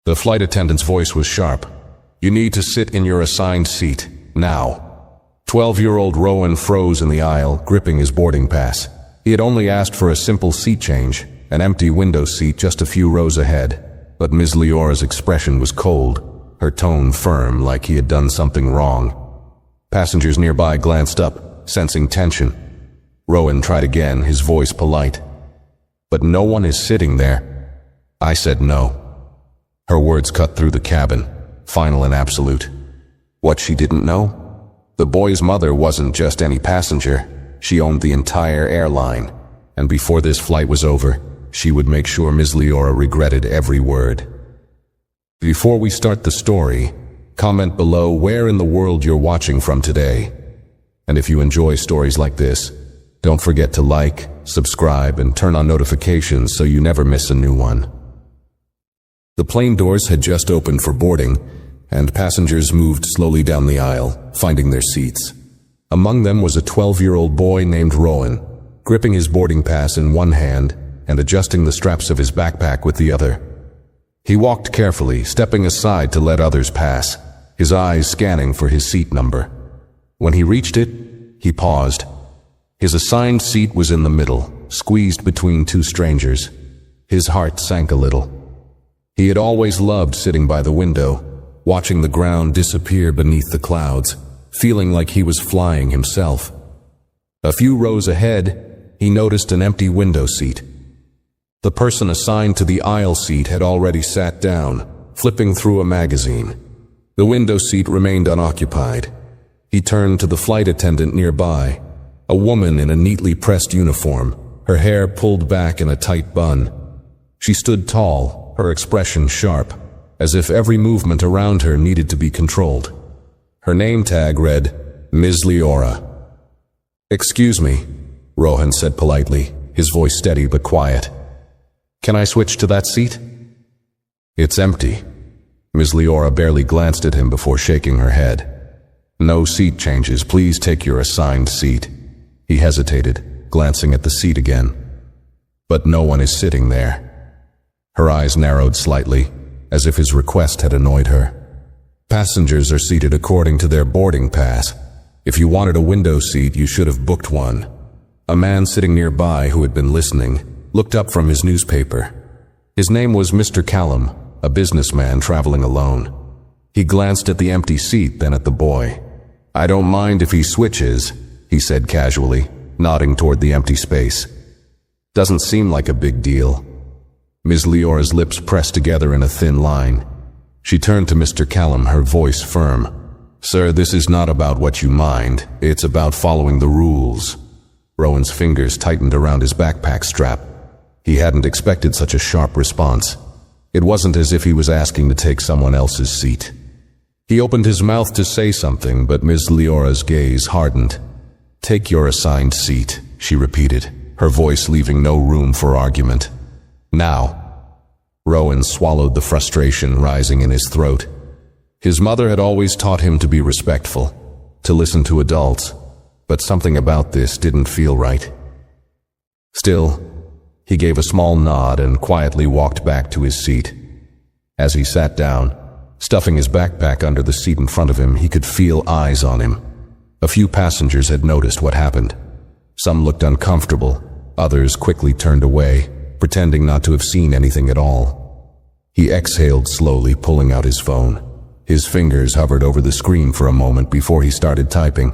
The flight attendant's voice was sharp. "You need to sit in your assigned seat, now." 12-year-old Rowan froze in the aisle, gripping his boarding pass. He had only asked for a simple seat change, an empty window seat just a few rows ahead. But Ms. Leora's expression was cold, her tone firm, like he had done something wrong. Passengers nearby glanced up, sensing tension. Rowan tried again, his voice polite. "But no one is sitting there." I said no. Her words cut through the cabin, final and absolute. What she didn't know? The boy's mother wasn't just any passenger. She owned the entire airline, and before this flight was over, she would make sure Ms. Leora regretted every word. Before we start the story, comment below where in the world you're watching from today. And if you enjoy stories like this, don't forget to like, subscribe, and turn on notifications so you never miss a new one. The plane doors had just opened for boarding, and passengers moved slowly down the aisle, finding their seats. Among them was a 12-year-old boy named Rowan, gripping his boarding pass in one hand and adjusting the straps of his backpack with the other. He walked carefully, stepping aside to let others pass, his eyes scanning for his seat number. When he reached it, he paused. His assigned seat was in the middle, squeezed between two strangers. His heart sank a little. He had always loved sitting by the window, watching the ground disappear beneath the clouds, feeling like he was flying himself. A few rows ahead, he noticed an empty window seat. The person assigned to the aisle seat had already sat down, flipping through a magazine. The window seat remained unoccupied. He turned to the flight attendant nearby, a woman in a neatly pressed uniform, her hair pulled back in a tight bun. She stood tall, her expression sharp, as if every movement around her needed to be controlled. Her name tag read, Ms. Leora. "Excuse me," Rowan said politely, his voice steady but quiet. "Can I switch to that seat?" "It's empty." Ms. Leora barely glanced at him before shaking her head. "No seat changes, please take your assigned seat." He hesitated, glancing at the seat again. "But no one is sitting there." Her eyes narrowed slightly, as if his request had annoyed her. "Passengers are seated according to their boarding pass. If you wanted a window seat, you should have booked one." A man sitting nearby who had been listening looked up from his newspaper. His name was Mr. Callum, a businessman traveling alone. He glanced at the empty seat, then at the boy. "I don't mind if he switches," he said casually, nodding toward the empty space. "Doesn't seem like a big deal." Ms. Leora's lips pressed together in a thin line. She turned to Mr. Callum, her voice firm. "Sir, this is not about what you mind. It's about following the rules." Rowan's fingers tightened around his backpack strap. He hadn't expected such a sharp response. It wasn't as if he was asking to take someone else's seat. He opened his mouth to say something, but Ms. Leora's gaze hardened. "Take your assigned seat," she repeated, her voice leaving no room for argument. "Now." Rowan swallowed the frustration rising in his throat. His mother had always taught him to be respectful, to listen to adults, but something about this didn't feel right. Still, he gave a small nod and quietly walked back to his seat. As he sat down, stuffing his backpack under the seat in front of him, he could feel eyes on him. A few passengers had noticed what happened. Some looked uncomfortable, others quickly turned away, pretending not to have seen anything at all. He exhaled slowly, pulling out his phone. His fingers hovered over the screen for a moment before he started typing.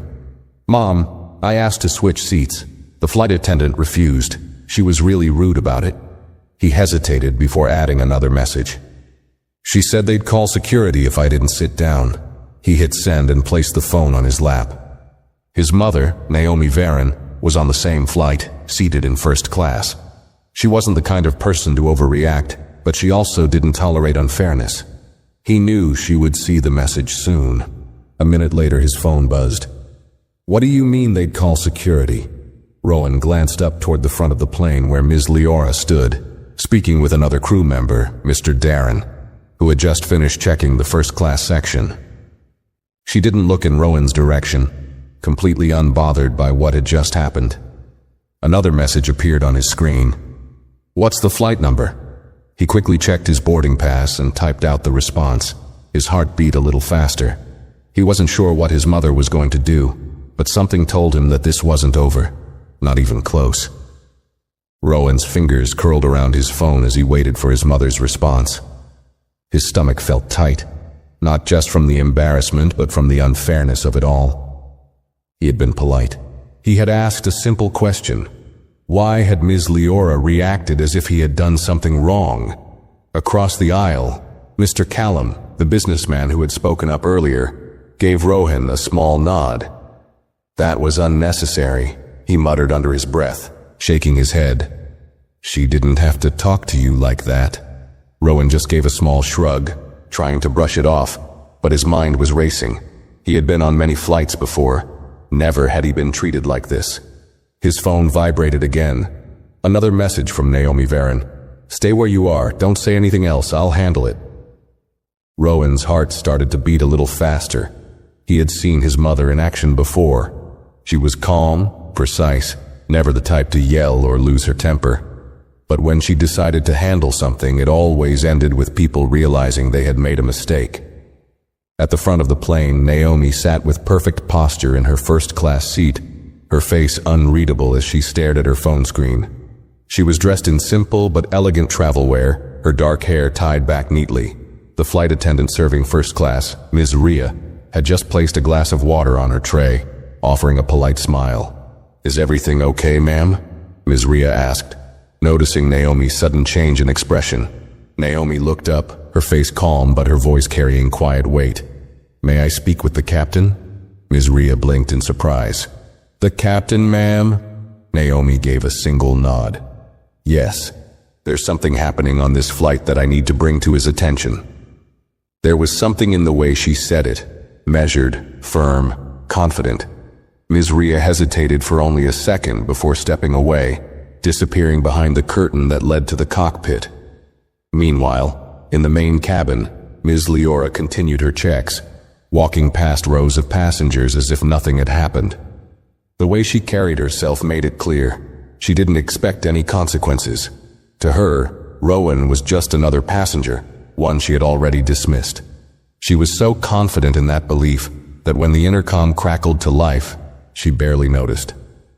"Mom, I asked to switch seats. The flight attendant refused. She was really rude about it." He hesitated before adding another message. "She said they'd call security if I didn't sit down." He hit send and placed the phone on his lap. His mother, Naomi Varon, was on the same flight, seated in first class. She wasn't the kind of person to overreact, but she also didn't tolerate unfairness. He knew she would see the message soon. A minute later, his phone buzzed. "What do you mean they'd call security?" Rowan glanced up toward the front of the plane where Ms. Leora stood, speaking with another crew member, Mr. Darren, who had just finished checking the first-class section. She didn't look in Rowan's direction, completely unbothered by what had just happened. Another message appeared on his screen. "What's the flight number?" He quickly checked his boarding pass and typed out the response. His heart beat a little faster. He wasn't sure what his mother was going to do, but something told him that this wasn't over. Not even close. Rowan's fingers curled around his phone as he waited for his mother's response. His stomach felt tight, not just from the embarrassment but from the unfairness of it all. He had been polite. He had asked a simple question. Why had Ms. Leora reacted as if he had done something wrong? Across the aisle, Mr. Callum, the businessman who had spoken up earlier, gave Rowan a small nod. That was unnecessary, he muttered under his breath, shaking his head. She didn't have to talk to you like that. Rowan just gave a small shrug, trying to brush it off, but his mind was racing. He had been on many flights before. Never had he been treated like this. His phone vibrated again. Another message from Naomi Varon. Stay where you are, don't say anything else, I'll handle it. Rowan's heart started to beat a little faster. He had seen his mother in action before. She was calm, precise, never the type to yell or lose her temper. But when she decided to handle something, it always ended with people realizing they had made a mistake. At the front of the plane, Naomi sat with perfect posture in her first-class seat, her face unreadable as she stared at her phone screen. She was dressed in simple but elegant travel wear, her dark hair tied back neatly. The flight attendant serving first class, Ms. Rhea, had just placed a glass of water on her tray, offering a polite smile. "Is everything okay, ma'am?" Ms. Rhea asked, noticing Naomi's sudden change in expression. Naomi looked up, her face calm but her voice carrying quiet weight. "May I speak with the captain?" Ms. Rhea blinked in surprise. "The captain, ma'am?" Naomi gave a single nod. "Yes, there's something happening on this flight that I need to bring to his attention." There was something in the way she said it, measured, firm, confident. Ms. Rhea hesitated for only a second before stepping away, disappearing behind the curtain that led to the cockpit. Meanwhile, in the main cabin, Ms. Leora continued her checks, walking past rows of passengers as if nothing had happened. The way she carried herself made it clear she didn't expect any consequences. To her, Rowan was just another passenger, one she had already dismissed. She was so confident in that belief that when the intercom crackled to life, she barely noticed.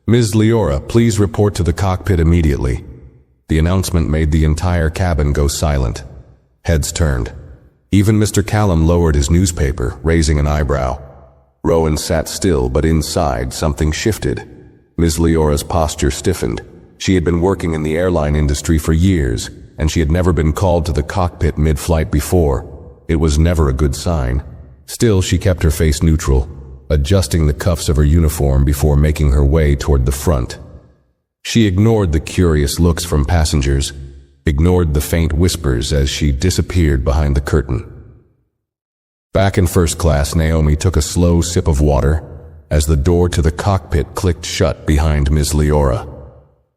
"Ms. Leora, please report to the cockpit immediately." The announcement made the entire cabin go silent. Heads turned. Even Mr. Callum lowered his newspaper, raising an eyebrow. Rowan sat still, but inside something shifted. Ms. Leora's posture stiffened. She had been working in the airline industry for years, and she had never been called to the cockpit mid-flight before. It was never a good sign. Still, she kept her face neutral, adjusting the cuffs of her uniform before making her way toward the front. She ignored the curious looks from passengers, ignored the faint whispers as she disappeared behind the curtain. Back in first class, Naomi took a slow sip of water as the door to the cockpit clicked shut behind Ms. Leora.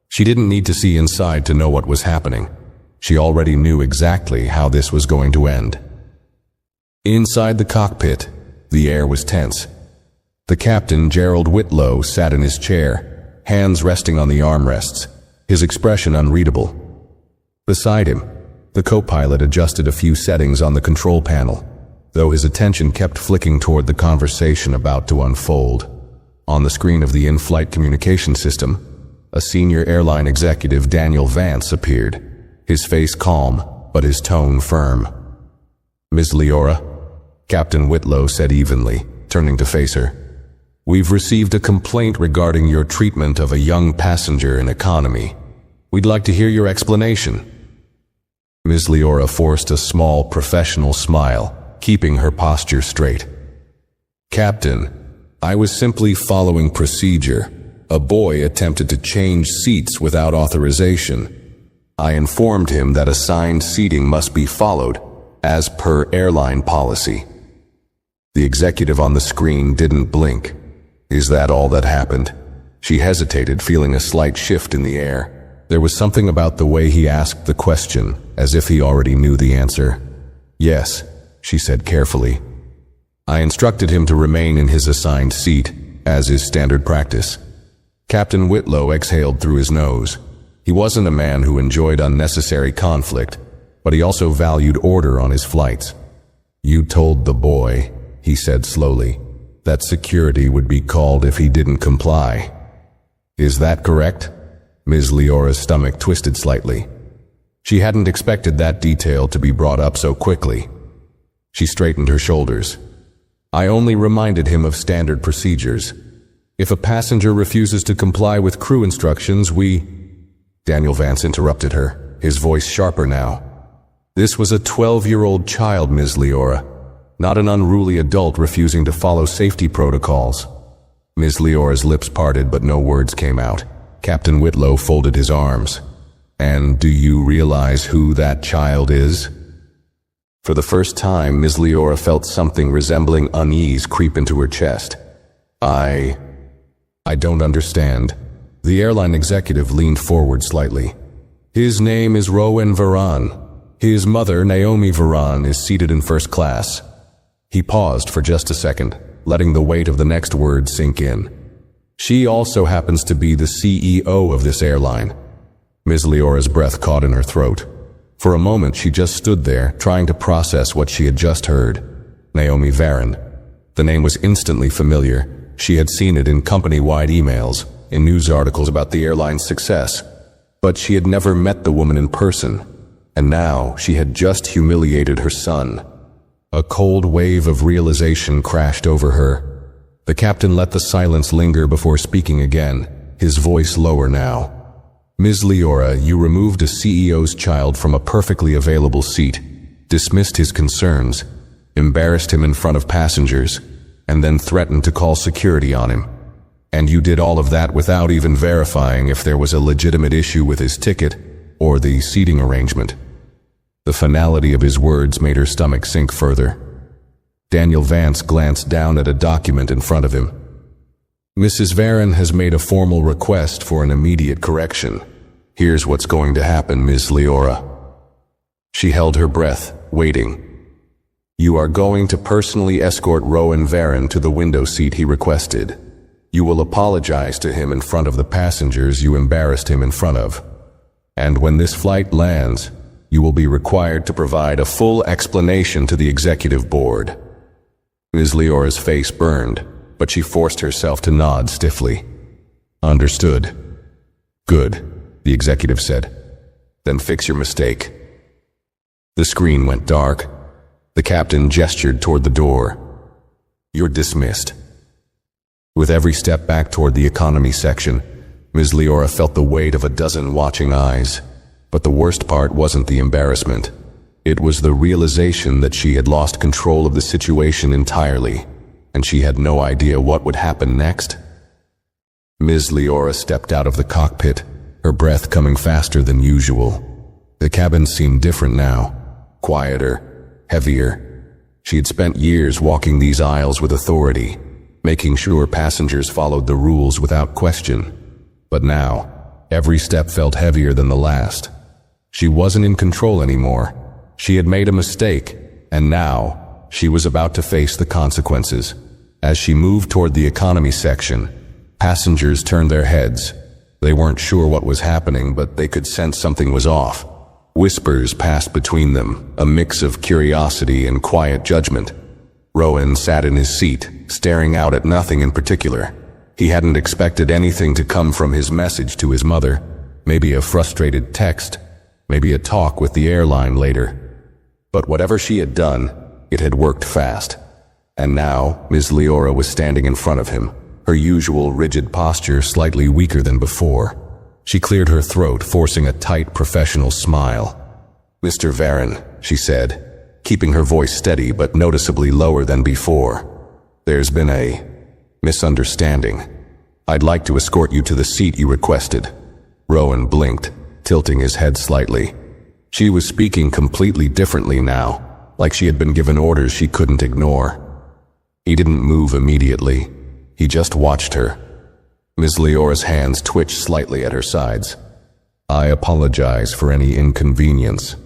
She didn't need to see inside to know what was happening. She already knew exactly how this was going to end. Inside the cockpit, the air was tense. The captain, Gerald Whitlow, sat in his chair, hands resting on the armrests, his expression unreadable. Beside him, the co-pilot adjusted a few settings on the control panel, though his attention kept flicking toward the conversation about to unfold. On the screen of the in-flight communication system, a senior airline executive, Daniel Vance, appeared, his face calm, but his tone firm. "Ms. Leora," Captain Whitlow said evenly, turning to face her. "We've received a complaint regarding your treatment of a young passenger in economy. We'd like to hear your explanation." Ms. Leora forced a small professional smile, keeping her posture straight. "Captain, I was simply following procedure. A boy attempted to change seats without authorization. I informed him that assigned seating must be followed, as per airline policy." The executive on the screen didn't blink. "Is that all that happened?" She hesitated, feeling a slight shift in the air. There was something about the way he asked the question, as if he already knew the answer. "Yes," she said carefully. "I instructed him to remain in his assigned seat, as is standard practice." Captain Whitlow exhaled through his nose. He wasn't a man who enjoyed unnecessary conflict. but he also valued order on his flights. "You told the boy," he said slowly, "that security would be called if he didn't comply. Is that correct?" Ms. Leora's stomach twisted slightly. She hadn't expected that detail to be brought up so quickly. She straightened her shoulders. "I only reminded him of standard procedures. If a passenger refuses to comply with crew instructions, we—" Daniel Vance interrupted her, his voice sharper now. "This was a 12-year-old child, Ms. Leora, not an unruly adult refusing to follow safety protocols." Ms. Leora's lips parted, but no words came out. Captain Whitlow folded his arms. "And do you realize who that child is?" For the first time, Ms. Leora felt something resembling unease creep into her chest. I don't understand." The airline executive leaned forward slightly. "His name is Rowan Varan. His mother, Naomi Varan, is seated in first class." He paused for just a second, letting the weight of the next word sink in. "She also happens to be the CEO of this airline." Ms. Leora's breath caught in her throat. For a moment she just stood there, trying to process what she had just heard. Naomi Varan. The name was instantly familiar. She had seen it in company-wide emails, in news articles about the airline's success. But she had never met the woman in person. And now she had just humiliated her son. A cold wave of realization crashed over her. The captain let the silence linger before speaking again, his voice lower now. "Ms. Leora, you removed a CEO's child from a perfectly available seat, dismissed his concerns, embarrassed him in front of passengers, and then threatened to call security on him. And you did all of that without even verifying if there was a legitimate issue with his ticket or the seating arrangement." The finality of his words made her stomach sink further. Daniel Vance glanced down at a document in front of him. "Mrs. Varan has made a formal request for an immediate correction. Here's what's going to happen, Ms. Leora." She held her breath, waiting. "You are going to personally escort Rowan Varan to the window seat he requested. You will apologize to him in front of the passengers you embarrassed him in front of. And when this flight lands, you will be required to provide a full explanation to the executive board." Ms. Leora's face burned, but she forced herself to nod stiffly. "Understood." "Good," the executive said. "Then fix your mistake." The screen went dark. The captain gestured toward the door. "You're dismissed." With every step back toward the economy section, Ms. Leora felt the weight of a dozen watching eyes. But the worst part wasn't the embarrassment. It was the realization that she had lost control of the situation entirely, and she had no idea what would happen next. Ms. Leora stepped out of the cockpit, her breath coming faster than usual. The cabin seemed different now, quieter, heavier. She had spent years walking these aisles with authority, making sure passengers followed the rules without question. But now, every step felt heavier than the last. She wasn't in control anymore. She had made a mistake, and now she was about to face the consequences. As she moved toward the economy section, passengers turned their heads. They weren't sure what was happening, but they could sense something was off. Whispers passed between them, a mix of curiosity and quiet judgment. Rowan sat in his seat, staring out at nothing in particular. He hadn't expected anything to come from his message to his mother. Maybe a frustrated text, maybe a talk with the airline later. But whatever she had done, it had worked fast. And now, Ms. Leora was standing in front of him, her usual rigid posture slightly weaker than before. She cleared her throat, forcing a tight, professional smile. "Mr. Varan," she said, keeping her voice steady but noticeably lower than before. "There's been a misunderstanding. I'd like to escort you to the seat you requested." Rowan blinked, tilting his head slightly. She was speaking completely differently now, like she had been given orders she couldn't ignore. He didn't move immediately. He just watched her. Ms. Leora's hands twitched slightly at her sides. "I apologize for any inconvenience."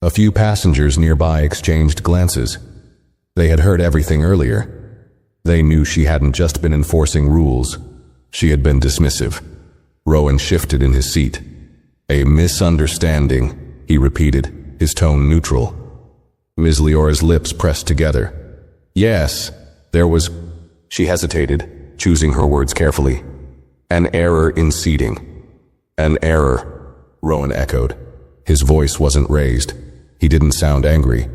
A few passengers nearby exchanged glances. They had heard everything earlier. They knew she hadn't just been enforcing rules. She had been dismissive. Rowan shifted in his seat. "A misunderstanding," he repeated, his tone neutral. Ms. Leora's lips pressed together. Yes, there was... She hesitated, choosing her words carefully. An error in seating. An error, Rowan echoed. His voice wasn't raised. He didn't sound angry,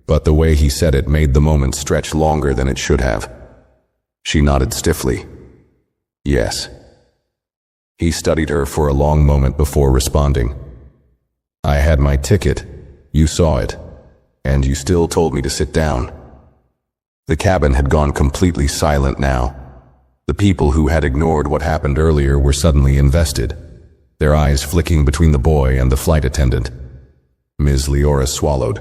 but the way he said it made the moment stretch longer than it should have. She nodded stiffly. Yes. He studied her for a long moment before responding. I had my ticket. You saw it. And you still told me to sit down. The cabin had gone completely silent now. The people who had ignored what happened earlier were suddenly invested, their eyes flicking between the boy and the flight attendant. Ms. Leora swallowed.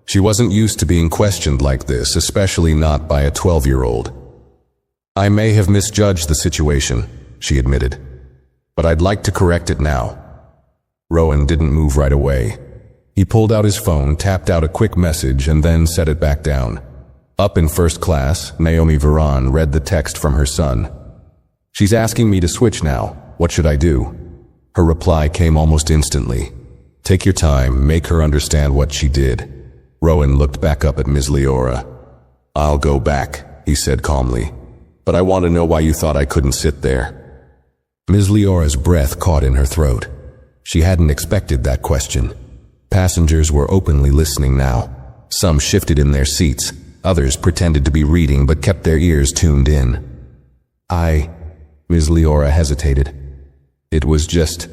She wasn't used to being questioned like this, especially not by a 12-year-old. I may have misjudged the situation, she admitted, but I'd like to correct it now. Rowan didn't move right away. He pulled out his phone, tapped out a quick message, and then set it back down. Up in first class, Naomi Varan read the text from her son. She's asking me to switch now. What should I do? Her reply came almost instantly. Take your time, make her understand what she did. Rowan looked back up at Ms. Leora. I'll go back, he said calmly. But I want to know why you thought I couldn't sit there. Ms. Leora's breath caught in her throat. She hadn't expected that question. Passengers were openly listening now. Some shifted in their seats. Others pretended to be reading but kept their ears tuned in. Ms. Leora hesitated. It was just...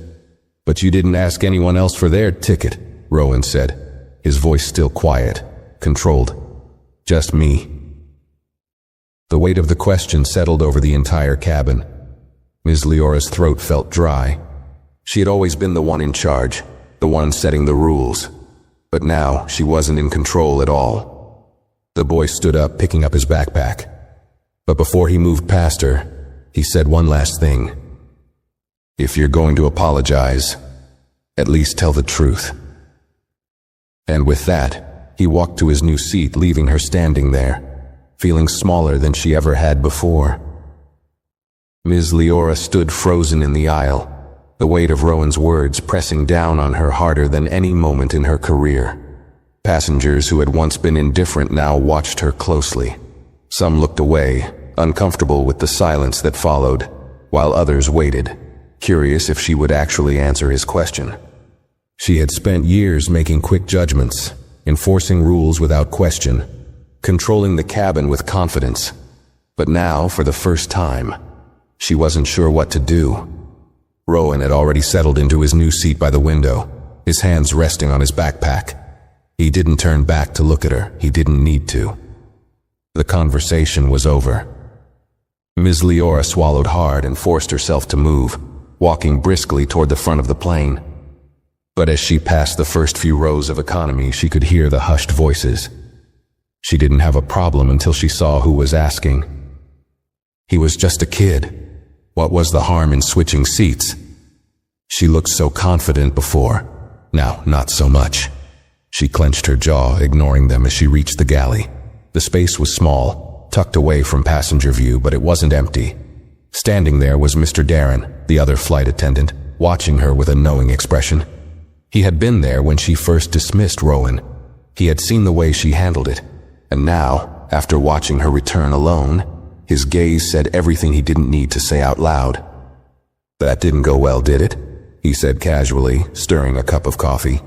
But you didn't ask anyone else for their ticket, Rowan said, his voice still quiet, controlled. Just me. The weight of the question settled over the entire cabin. Ms. Leora's throat felt dry. She had always been the one in charge, the one setting the rules. But now she wasn't in control at all. The boy stood up, picking up his backpack. But before he moved past her, he said one last thing. If you're going to apologize, at least tell the truth. And with that, he walked to his new seat, leaving her standing there, feeling smaller than she ever had before. Ms. Leora stood frozen in the aisle, the weight of Rowan's words pressing down on her harder than any moment in her career. Passengers who had once been indifferent now watched her closely. Some looked away, uncomfortable with the silence that followed, while others waited, curious if she would actually answer his question. She had spent years making quick judgments, enforcing rules without question, controlling the cabin with confidence. But now, for the first time, she wasn't sure what to do. Rowan had already settled into his new seat by the window, his hands resting on his backpack. He didn't turn back to look at her. He didn't need to. The conversation was over. Ms. Leora swallowed hard and forced herself to move, walking briskly toward the front of the plane. But as she passed the first few rows of economy, she could hear the hushed voices. She didn't have a problem until she saw who was asking. He was just a kid. What was the harm in switching seats? She looked so confident before. Now, not so much. She clenched her jaw, ignoring them as she reached the galley. The space was small, tucked away from passenger view, but it wasn't empty. Standing there was Mr. Darren, the other flight attendant, watching her with a knowing expression. He had been there when she first dismissed Rowan. He had seen the way she handled it, and now, after watching her return alone, his gaze said everything he didn't need to say out loud. That didn't go well, did it? He said casually, stirring a cup of coffee.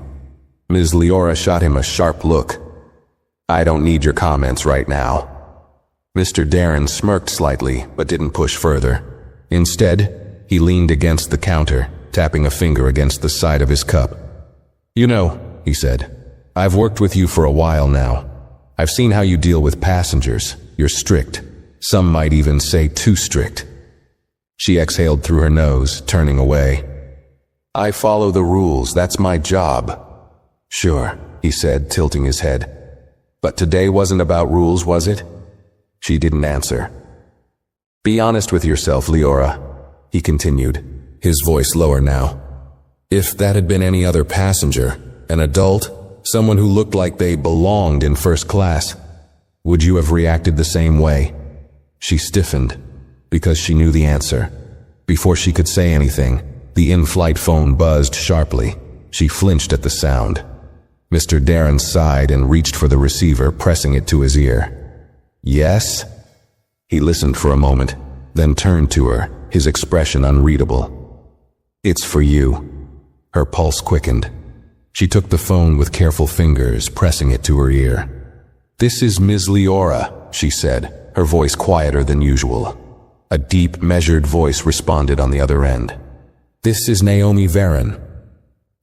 Ms. Leora shot him a sharp look. I don't need your comments right now. Mr. Darren smirked slightly, but didn't push further. Instead, he leaned against the counter, tapping a finger against the side of his cup. You know, he said, I've worked with you for a while now. I've seen how you deal with passengers. You're strict. Some might even say too strict. She exhaled through her nose, turning away. I follow the rules. That's my job. Sure, he said, tilting his head. But today wasn't about rules, was it? She didn't answer. Be honest with yourself, Leora, he continued, his voice lower now. If that had been any other passenger, an adult, someone who looked like they belonged in first class, would you have reacted the same way? She stiffened, because she knew the answer. Before she could say anything, the in-flight phone buzzed sharply. She flinched at the sound. Mr. Darren sighed and reached for the receiver, pressing it to his ear. Yes? He listened for a moment, then turned to her, his expression unreadable. It's for you. Her pulse quickened. She took the phone with careful fingers, pressing it to her ear. This is Ms. Leora, she said, her voice quieter than usual. A deep, measured voice responded on the other end. This is Naomi Varon.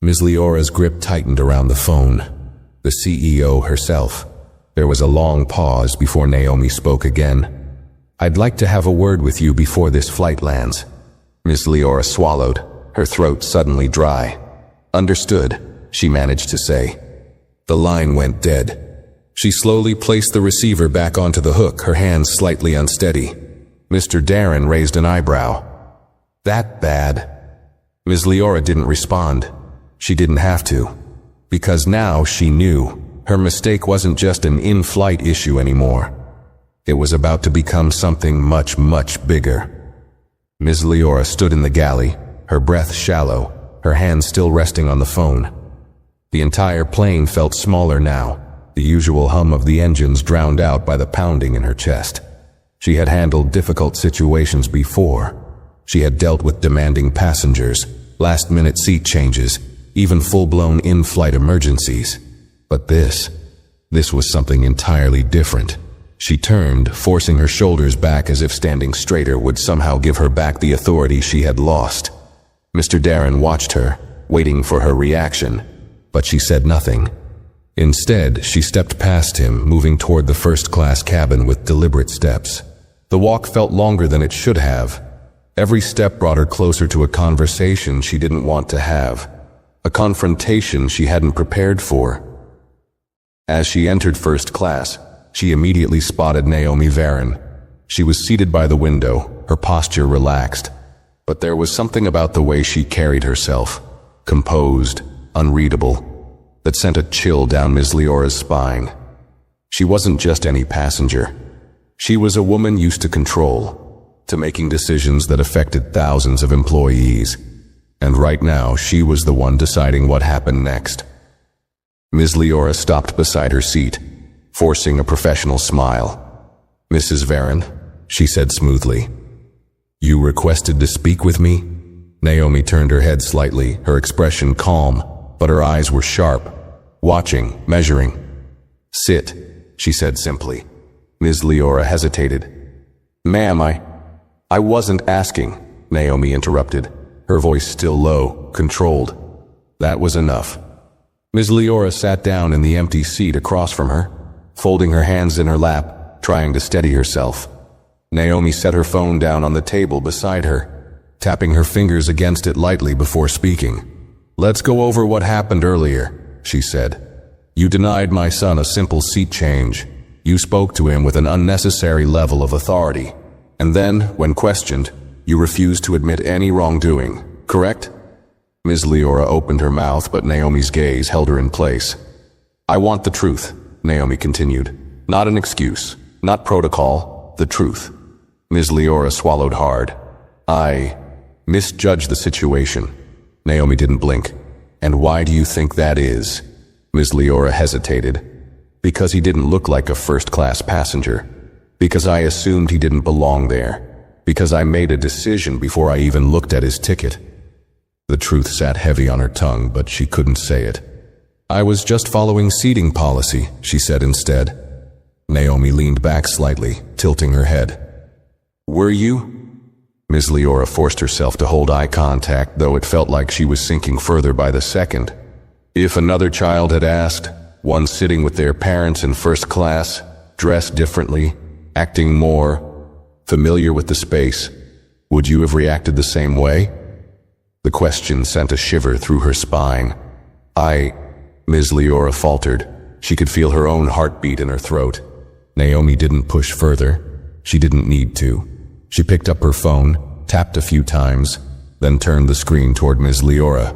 Ms. Leora's grip tightened around the phone. The CEO herself. There was a long pause before Naomi spoke again. I'd like to have a word with you before this flight lands. Ms. Leora swallowed, her throat suddenly dry. Understood, she managed to say. The line went dead. She slowly placed the receiver back onto the hook, her hands slightly unsteady. Mr. Darren raised an eyebrow. That bad? Ms. Leora didn't respond. She didn't have to. Because now she knew her mistake wasn't just an in-flight issue anymore. It was about to become something much, much bigger. Ms. Leora stood in the galley, her breath shallow, her hands still resting on the phone. The entire plane felt smaller now, the usual hum of the engines drowned out by the pounding in her chest. She had handled difficult situations before. She had dealt with demanding passengers, last-minute seat changes, even full-blown in-flight emergencies. But this was something entirely different. She turned, forcing her shoulders back as if standing straighter would somehow give her back the authority she had lost. Mr. Darren watched her, waiting for her reaction, but she said nothing. Instead, she stepped past him, moving toward the first-class cabin with deliberate steps. The walk felt longer than it should have. Every step brought her closer to a conversation she didn't want to have, a confrontation she hadn't prepared for. As she entered first class, she immediately spotted Naomi Varon. She was seated by the window, her posture relaxed, but there was something about the way she carried herself, composed, unreadable, that sent a chill down Ms. Leora's spine. She wasn't just any passenger. She was a woman used to control, to making decisions that affected thousands of employees. And right now, she was the one deciding what happened next. Ms. Leora stopped beside her seat, forcing a professional smile. Mrs. Varon, she said smoothly. You requested to speak with me? Naomi turned her head slightly, her expression calm, but her eyes were sharp, watching, measuring. Sit, she said simply. Ms. Leora hesitated. Ma'am, I wasn't asking, Naomi interrupted, her voice still low, controlled. That was enough. Ms. Leora sat down in the empty seat across from her, folding her hands in her lap, trying to steady herself. Naomi set her phone down on the table beside her, tapping her fingers against it lightly before speaking. Let's go over what happened earlier, she said. You denied my son a simple seat change. You spoke to him with an unnecessary level of authority. And then, when questioned, you refused to admit any wrongdoing, correct? Ms. Leora opened her mouth, but Naomi's gaze held her in place. I want the truth, Naomi continued. Not an excuse, not protocol, the truth. Ms. Leora swallowed hard. I misjudged the situation. Naomi didn't blink. And why do you think that is? Ms. Leora hesitated. Because he didn't look like a first-class passenger. Because I assumed he didn't belong there. Because I made a decision before I even looked at his ticket. The truth sat heavy on her tongue, but she couldn't say it. I was just following seating policy, she said instead. Naomi leaned back slightly, tilting her head. Were you? Ms. Leora forced herself to hold eye contact, though it felt like she was sinking further by the second. If another child had asked, one sitting with their parents in first class, dressed differently, acting more familiar with the space, would you have reacted the same way? The question sent a shiver through her spine. Ms. Leora faltered. She could feel her own heartbeat in her throat. Naomi didn't push further. She didn't need to. She picked up her phone, tapped a few times, then turned the screen toward Ms. Leora.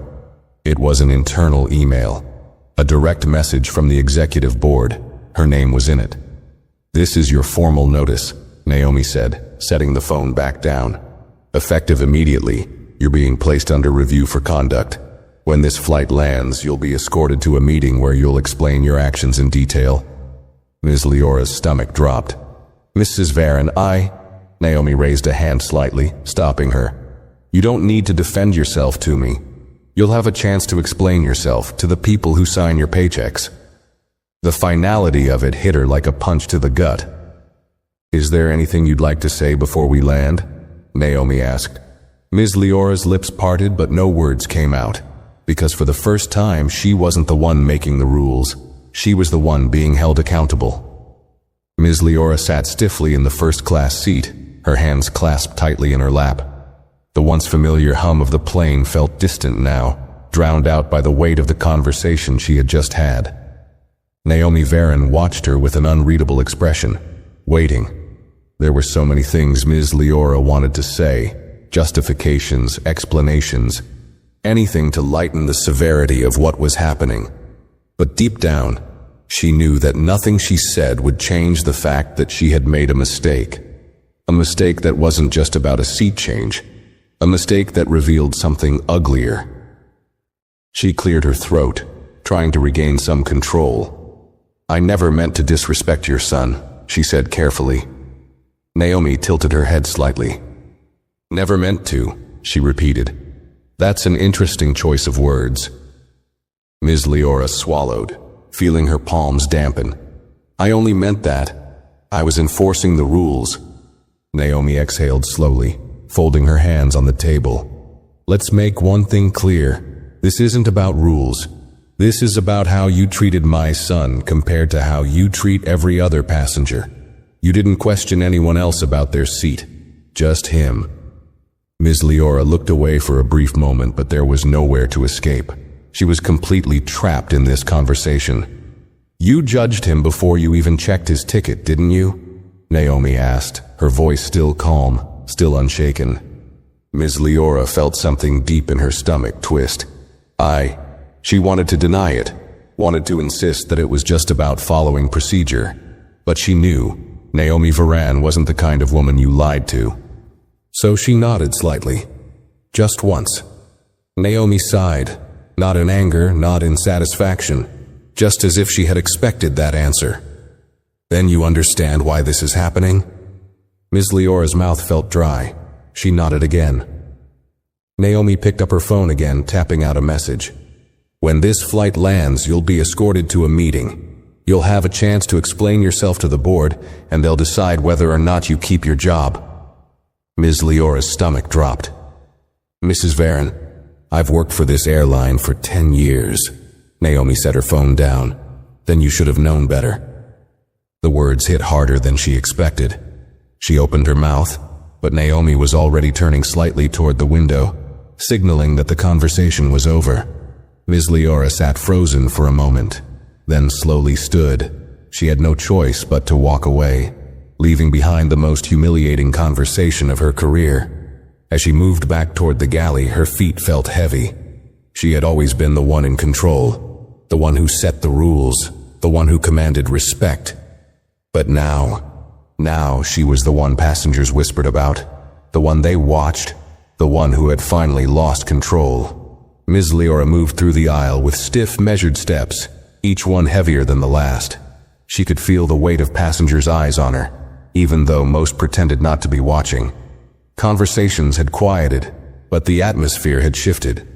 It was an internal email. A direct message from the executive board. Her name was in it. This is your formal notice, Naomi said, setting the phone back down. Effective immediately, you're being placed under review for conduct. When this flight lands, you'll be escorted to a meeting where you'll explain your actions in detail. Ms. Leora's stomach dropped. Mrs. Varen, Naomi raised a hand slightly, stopping her. You don't need to defend yourself to me. You'll have a chance to explain yourself to the people who sign your paychecks. The finality of it hit her like a punch to the gut. Is there anything you'd like to say before we land? Naomi asked. Ms. Leora's lips parted, but no words came out, because for the first time she wasn't the one making the rules. She was the one being held accountable. Ms. Leora sat stiffly in the first-class seat, her hands clasped tightly in her lap. The once familiar hum of the plane felt distant now, drowned out by the weight of the conversation she had just had. Naomi Varen watched her with an unreadable expression, waiting. There were so many things Ms. Leora wanted to say, justifications, explanations, anything to lighten the severity of what was happening. But deep down, she knew that nothing she said would change the fact that she had made a mistake. A mistake that wasn't just about a seat change. A mistake that revealed something uglier. She cleared her throat, trying to regain some control. I never meant to disrespect your son, she said carefully. Naomi tilted her head slightly. Never meant to, she repeated. That's an interesting choice of words. Ms. Leora swallowed, feeling her palms dampen. I only meant that. I was enforcing the rules. Naomi exhaled slowly, folding her hands on the table. Let's make one thing clear. This isn't about rules. This is about how you treated my son compared to how you treat every other passenger. You didn't question anyone else about their seat. Just him. Ms. Leora looked away for a brief moment, but there was nowhere to escape. She was completely trapped in this conversation. You judged him before you even checked his ticket, didn't you? Naomi asked, her voice still calm, still unshaken. Ms. Leora felt something deep in her stomach twist. She wanted to deny it, wanted to insist that it was just about following procedure. But she knew Naomi Varen wasn't the kind of woman you lied to. So she nodded slightly. Just once. Naomi sighed, not in anger, not in satisfaction, just as if she had expected that answer. Then you understand why this is happening? Ms. Leora's mouth felt dry. She nodded again. Naomi picked up her phone again, tapping out a message. When this flight lands, you'll be escorted to a meeting. You'll have a chance to explain yourself to the board, and they'll decide whether or not you keep your job. Ms. Leora's stomach dropped. Mrs. Varen, I've worked for this airline for 10 years. Naomi set her phone down. Then you should have known better. The words hit harder than she expected. She opened her mouth, but Naomi was already turning slightly toward the window, signaling that the conversation was over. Ms. Leora sat frozen for a moment, then slowly stood. She had no choice but to walk away, leaving behind the most humiliating conversation of her career. As she moved back toward the galley, her feet felt heavy. She had always been the one in control, the one who set the rules, the one who commanded respect. But now she was the one passengers whispered about, the one they watched, the one who had finally lost control. Ms. Leora moved through the aisle with stiff, measured steps, each one heavier than the last. She could feel the weight of passengers' eyes on her, even though most pretended not to be watching. Conversations had quieted, but the atmosphere had shifted.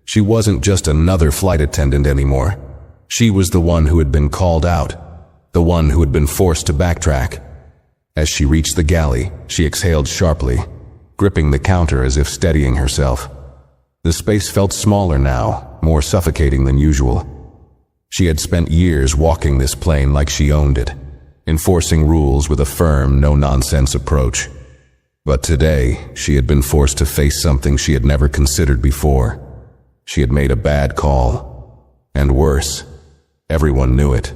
She wasn't just another flight attendant anymore. She was the one who had been called out, the one who had been forced to backtrack. As she reached the galley, she exhaled sharply, gripping the counter as if steadying herself. The space felt smaller now, more suffocating than usual. She had spent years walking this plane like she owned it, enforcing rules with a firm, no-nonsense approach. But today, she had been forced to face something she had never considered before. She had made a bad call. And worse, everyone knew it.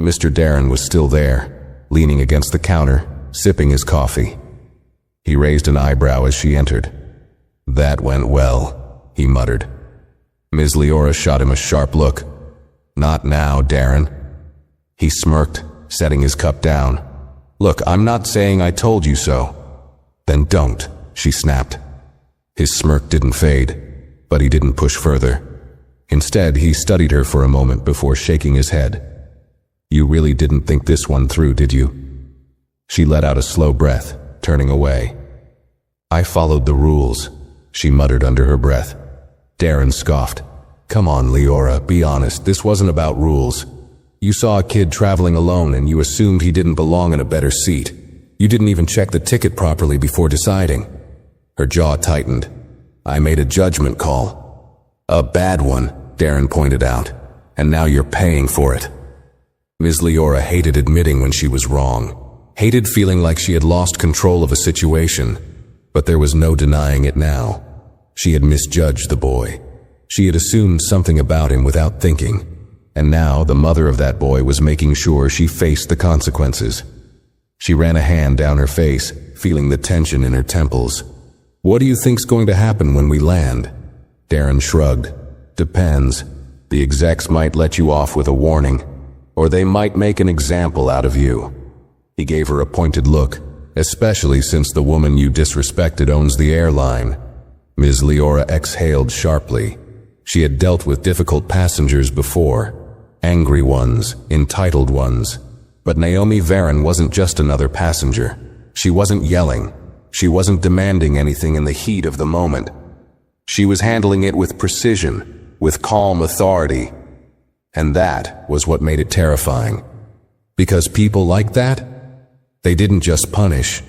Mr. Darren was still there, leaning against the counter, sipping his coffee. He raised an eyebrow as she entered. That went well, he muttered. Ms. Leora shot him a sharp look. Not now, Darren. He smirked, setting his cup down. Look, I'm not saying I told you so. Then don't, she snapped. His smirk didn't fade, but he didn't push further. Instead, he studied her for a moment before shaking his head. "You really didn't think this one through, did you?" She let out a slow breath, turning away. "I followed the rules," she muttered under her breath. Darren scoffed. "Come on, Leora, be honest, this wasn't about rules. You saw a kid traveling alone and you assumed he didn't belong in a better seat. You didn't even check the ticket properly before deciding." Her jaw tightened. "I made a judgment call." "A bad one," Darren pointed out, "and now you're paying for it." Ms. Leora hated admitting when she was wrong, hated feeling like she had lost control of a situation, but there was no denying it now. She had misjudged the boy. She had assumed something about him without thinking, and now the mother of that boy was making sure she faced the consequences. She ran a hand down her face, feeling the tension in her temples. "What do you think's going to happen when we land?" Darren shrugged. "Depends. The execs might let you off with a warning, or they might make an example out of you." He gave her a pointed look, "Especially since the woman you disrespected owns the airline." Ms. Leora exhaled sharply. She had dealt with difficult passengers before, angry ones, entitled ones. But Naomi Varon wasn't just another passenger. She wasn't yelling. She wasn't demanding anything in the heat of the moment. She was handling it with precision, with calm authority. And that was what made it terrifying. Because people like that, they didn't just punish.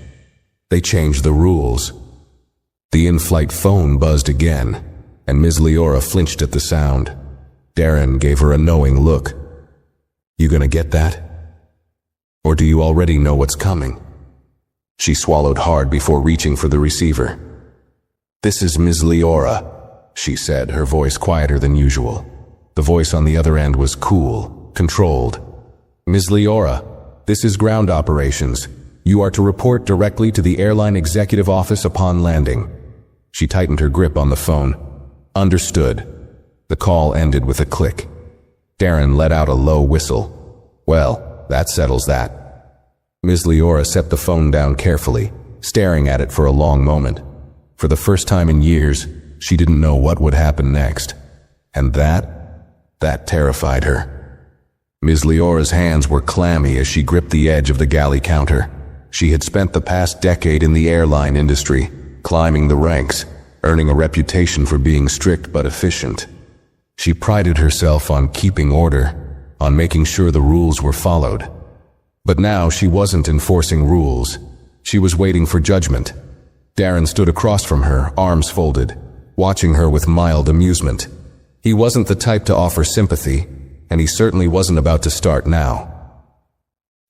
They changed the rules. The in-flight phone buzzed again, and Ms. Leora flinched at the sound. Darren gave her a knowing look. "You gonna get that? Or do you already know what's coming?" She swallowed hard before reaching for the receiver. "This is Ms. Leora," she said, her voice quieter than usual. The voice on the other end was cool, controlled. "Ms. Leora, this is ground operations. You are to report directly to the airline executive office upon landing." She tightened her grip on the phone. "Understood." The call ended with a click. Darren let out a low whistle. "Well, that settles that." Ms. Leora set the phone down carefully, staring at it for a long moment. For the first time in years, she didn't know what would happen next. And that terrified her. Ms. Leora's hands were clammy as she gripped the edge of the galley counter. She had spent the past decade in the airline industry, climbing the ranks, earning a reputation for being strict but efficient. She prided herself on keeping order, on making sure the rules were followed. But now she wasn't enforcing rules. She was waiting for judgment. Darren stood across from her, arms folded, watching her with mild amusement. He wasn't the type to offer sympathy, and he certainly wasn't about to start now.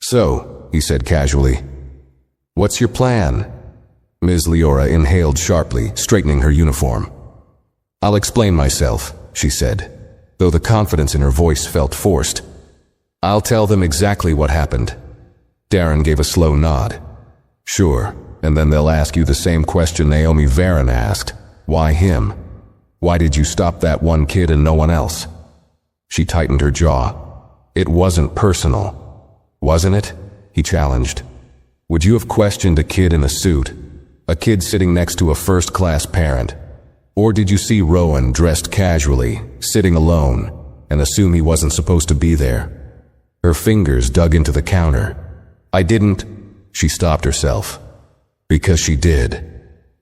"So," he said casually, "what's your plan?" Ms. Leora inhaled sharply, straightening her uniform. "I'll explain myself," she said, though the confidence in her voice felt forced. "I'll tell them exactly what happened." Darren gave a slow nod. "Sure, and then they'll ask you the same question Naomi Varon asked. Why him? Why did you stop that one kid and no one else?" She tightened her jaw. "It wasn't personal, wasn't it?" he challenged. "Would you have questioned a kid in a suit? A kid sitting next to a first-class parent? Or did you see Rowan dressed casually, sitting alone, and assume he wasn't supposed to be there?" Her fingers dug into the counter. "I didn't." She stopped herself. Because she did.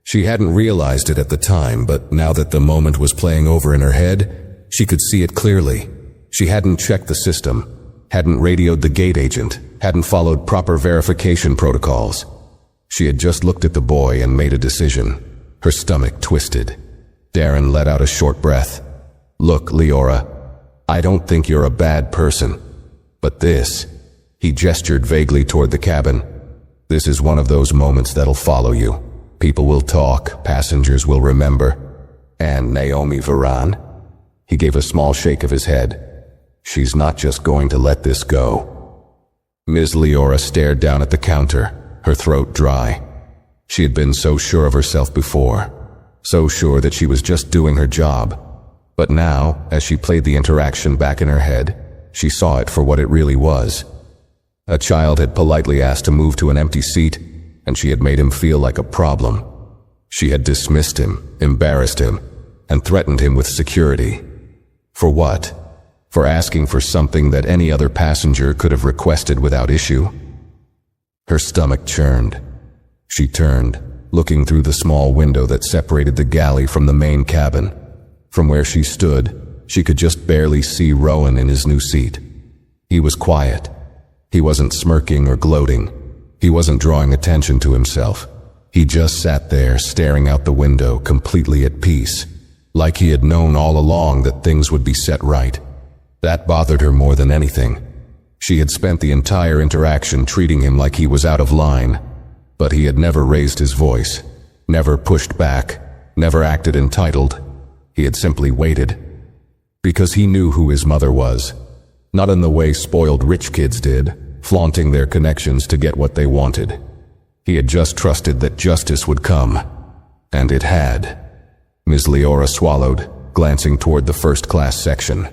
She hadn't realized it at the time, but now that the moment was playing over in her head, she could see it clearly. She hadn't checked the system, hadn't radioed the gate agent, hadn't followed proper verification protocols. She had just looked at the boy and made a decision. Her stomach twisted. Darren let out a short breath. "Look, Leora, I don't think you're a bad person. But this," he gestured vaguely toward the cabin, "this is one of those moments that'll follow you. People will talk, passengers will remember. And Naomi Varon?" He gave a small shake of his head. "She's not just going to let this go." Ms. Leora stared down at the counter, her throat dry. She had been so sure of herself before, so sure that she was just doing her job. But now, as she played the interaction back in her head, she saw it for what it really was. A child had politely asked to move to an empty seat, and she had made him feel like a problem. She had dismissed him, embarrassed him, and threatened him with security. For what? For asking for something that any other passenger could have requested without issue? Her stomach churned. She turned, looking through the small window that separated the galley from the main cabin. From where she stood, she could just barely see Rowan in his new seat. He was quiet. He wasn't smirking or gloating. He wasn't drawing attention to himself. He just sat there, staring out the window, completely at peace, like he had known all along that things would be set right. That bothered her more than anything. She had spent the entire interaction treating him like he was out of line, but he had never raised his voice, never pushed back, never acted entitled. He had simply waited. Because he knew who his mother was, not in the way spoiled rich kids did, flaunting their connections to get what they wanted. He had just trusted that justice would come, and it had. Ms. Leora swallowed, glancing toward the first-class section.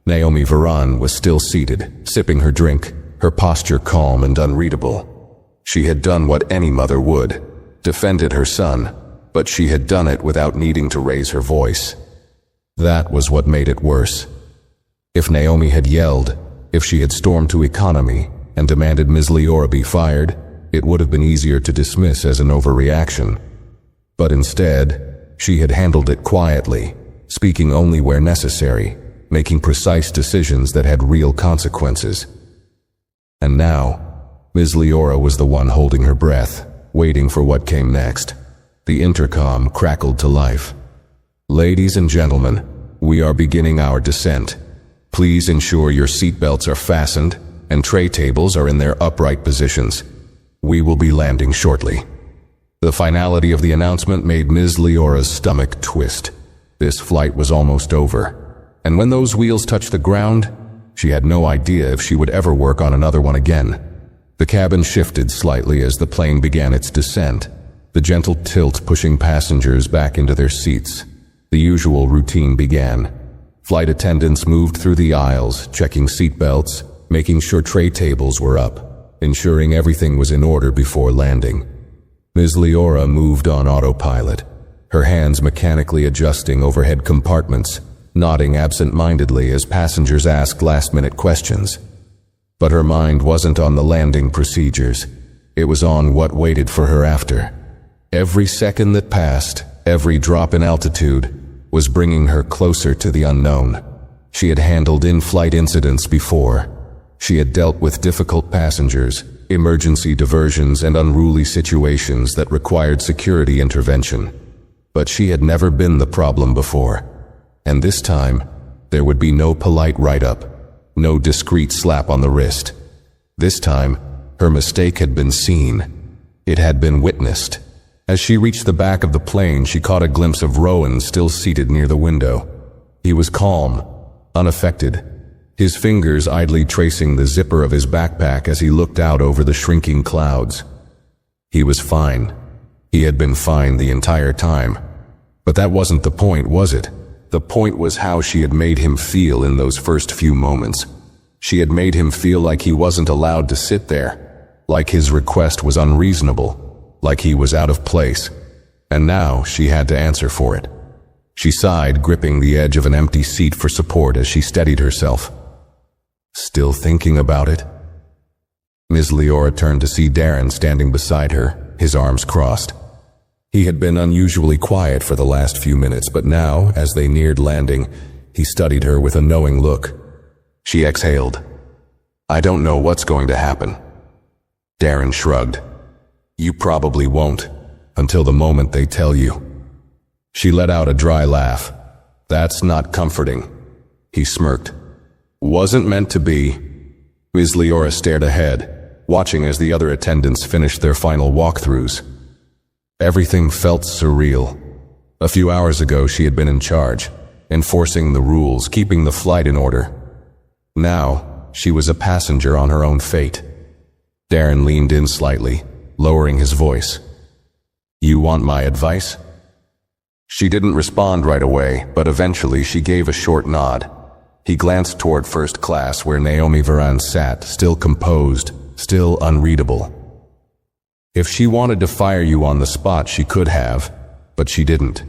Naomi Varan was still seated, sipping her drink, her posture calm and unreadable. She had done what any mother would, defended her son, but she had done it without needing to raise her voice. That was what made it worse. If Naomi had yelled, if she had stormed to economy and demanded Ms. Leora be fired, it would have been easier to dismiss as an overreaction. But instead, she had handled it quietly, speaking only where necessary, making precise decisions that had real consequences. And now, Ms. Leora was the one holding her breath, waiting for what came next. The intercom crackled to life. "Ladies and gentlemen, we are beginning our descent. Please ensure your seatbelts are fastened and tray tables are in their upright positions. We will be landing shortly." The finality of the announcement made Ms. Leora's stomach twist. This flight was almost over, and when those wheels touched the ground, she had no idea if she would ever work on another one again. The cabin shifted slightly as the plane began its descent, the gentle tilt pushing passengers back into their seats. The usual routine began. Flight attendants moved through the aisles, checking seatbelts, making sure tray tables were up, ensuring everything was in order before landing. Ms. Leora moved on autopilot, her hands mechanically adjusting overhead compartments, nodding absent-mindedly as passengers asked last-minute questions. But her mind wasn't on the landing procedures. It was on what waited for her after. Every second that passed, every drop in altitude, was bringing her closer to the unknown. She had handled in-flight incidents before. She had dealt with difficult passengers, emergency diversions, and unruly situations that required security intervention. But she had never been the problem before. And this time, there would be no polite write-up, no discreet slap on the wrist. This time, her mistake had been seen. It had been witnessed. As she reached the back of the plane, she caught a glimpse of Rowan still seated near the window. He was calm, unaffected, his fingers idly tracing the zipper of his backpack as he looked out over the shrinking clouds. He was fine. He had been fine the entire time. But that wasn't the point, was it? The point was how she had made him feel in those first few moments. She had made him feel like he wasn't allowed to sit there, like his request was unreasonable, like he was out of place. And now she had to answer for it. She sighed, gripping the edge of an empty seat for support as she steadied herself. Still thinking about it? Ms. Leora turned to see Darren standing beside her, his arms crossed. He had been unusually quiet for the last few minutes, but now, as they neared landing, he studied her with a knowing look. She exhaled. "I don't know what's going to happen." Darren shrugged. "You probably won't, until the moment they tell you." She let out a dry laugh. "That's not comforting." He smirked. "Wasn't meant to be." Ms. Leora stared ahead, watching as the other attendants finished their final walkthroughs. Everything felt surreal. A few hours ago she had been in charge, enforcing the rules, keeping the flight in order. Now, she was a passenger on her own fate. Darren leaned in slightly, lowering his voice. "You want my advice?" She didn't respond right away, but eventually she gave a short nod. He glanced toward first class where Naomi Varan sat, still composed, still unreadable. If she wanted to fire you on the spot, she could have, but she didn't.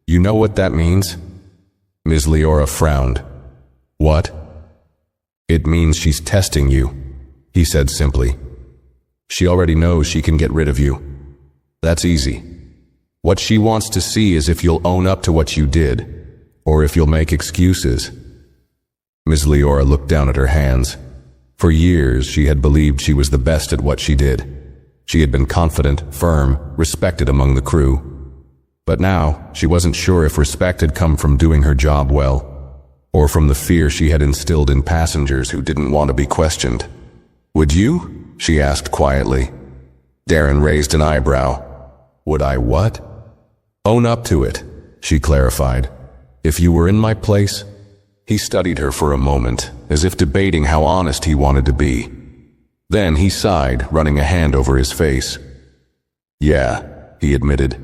You know what that means? Ms. Leora frowned, What? It means she's testing you, he said simply. She already knows she can get rid of you. That's easy. What she wants to see is if you'll own up to what you did, or if you'll make excuses. Ms. Leora looked down at her hands. For years, she had believed she was the best at what she did. She had been confident, firm, respected among the crew. But now, she wasn't sure if respect had come from doing her job well, or from the fear she had instilled in passengers who didn't want to be questioned. "Would you?" she asked quietly. Darren raised an eyebrow. "Would I what?" "Own up to it," she clarified. "If you were in my place." He studied her for a moment, as if debating how honest he wanted to be. Then he sighed, running a hand over his face. "Yeah," he admitted.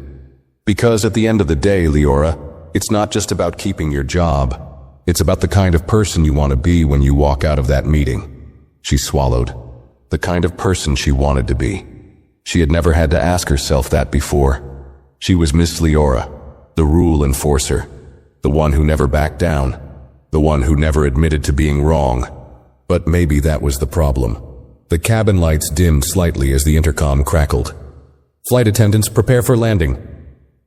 "Because at the end of the day, Leora, it's not just about keeping your job. It's about the kind of person you want to be when you walk out of that meeting." She swallowed. The kind of person she wanted to be. She had never had to ask herself that before. She was Miss Leora, the rule enforcer, the one who never backed down, the one who never admitted to being wrong. But maybe that was the problem. The cabin lights dimmed slightly as the intercom crackled. "Flight attendants, prepare for landing."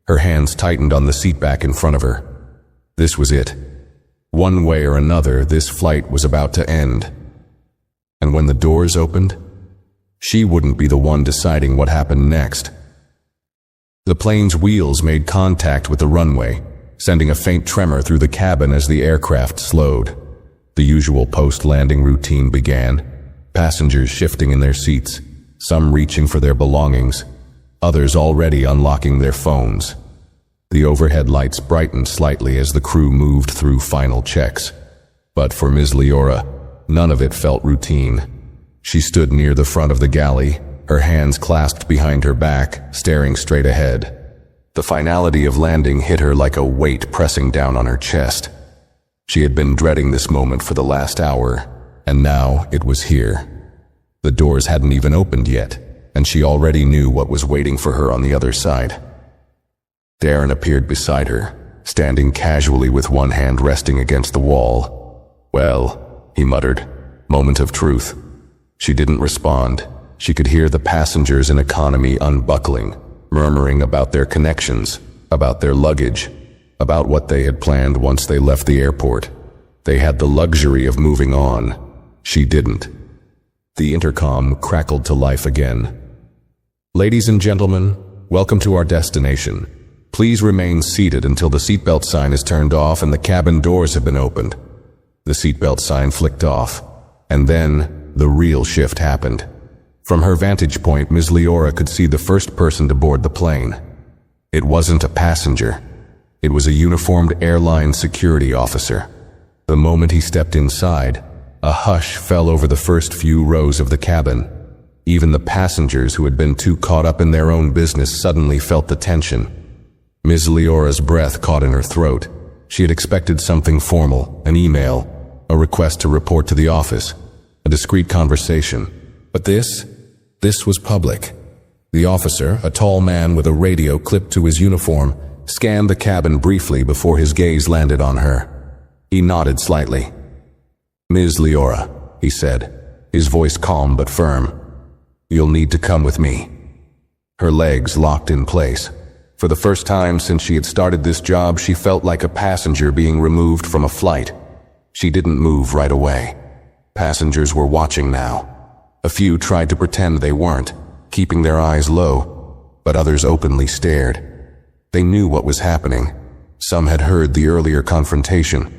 Her hands tightened on the seat back in front of her. This was it. One way or another, this flight was about to end. And when the doors opened, she wouldn't be the one deciding what happened next. The plane's wheels made contact with the runway, sending a faint tremor through the cabin as the aircraft slowed. The usual post-landing routine began, passengers shifting in their seats, some reaching for their belongings, others already unlocking their phones. The overhead lights brightened slightly as the crew moved through final checks. But for Ms. Leora, none of it felt routine. She stood near the front of the galley, her hands clasped behind her back, staring straight ahead. The finality of landing hit her like a weight pressing down on her chest. She had been dreading this moment for the last hour, and now it was here. The doors hadn't even opened yet, and she already knew what was waiting for her on the other side. Darren appeared beside her, standing casually with one hand resting against the wall. "Well," he muttered, "moment of truth." She didn't respond. She could hear the passengers in economy unbuckling, murmuring about their connections, about their luggage, about what they had planned once they left the airport. They had the luxury of moving on. She didn't. The intercom crackled to life again. "Ladies and gentlemen, welcome to our destination. Please remain seated until the seatbelt sign is turned off and the cabin doors have been opened." The seatbelt sign flicked off, and then the real shift happened. From her vantage point, Ms. Leora could see the first person to board the plane. It wasn't a passenger. It was a uniformed airline security officer. The moment he stepped inside, a hush fell over the first few rows of the cabin. Even the passengers who had been too caught up in their own business suddenly felt the tension. Ms. Leora's breath caught in her throat. She had expected something formal, an email, a request to report to the office, a discreet conversation. But this was public. The officer, a tall man with a radio clipped to his uniform, scanned the cabin briefly before his gaze landed on her. He nodded slightly. "Ms. Leora," he said, his voice calm but firm. "You'll need to come with me." Her legs locked in place. For the first time since she had started this job, she felt like a passenger being removed from a flight. She didn't move right away. Passengers were watching now. A few tried to pretend they weren't, keeping their eyes low, but others openly stared. They knew what was happening. Some had heard the earlier confrontation.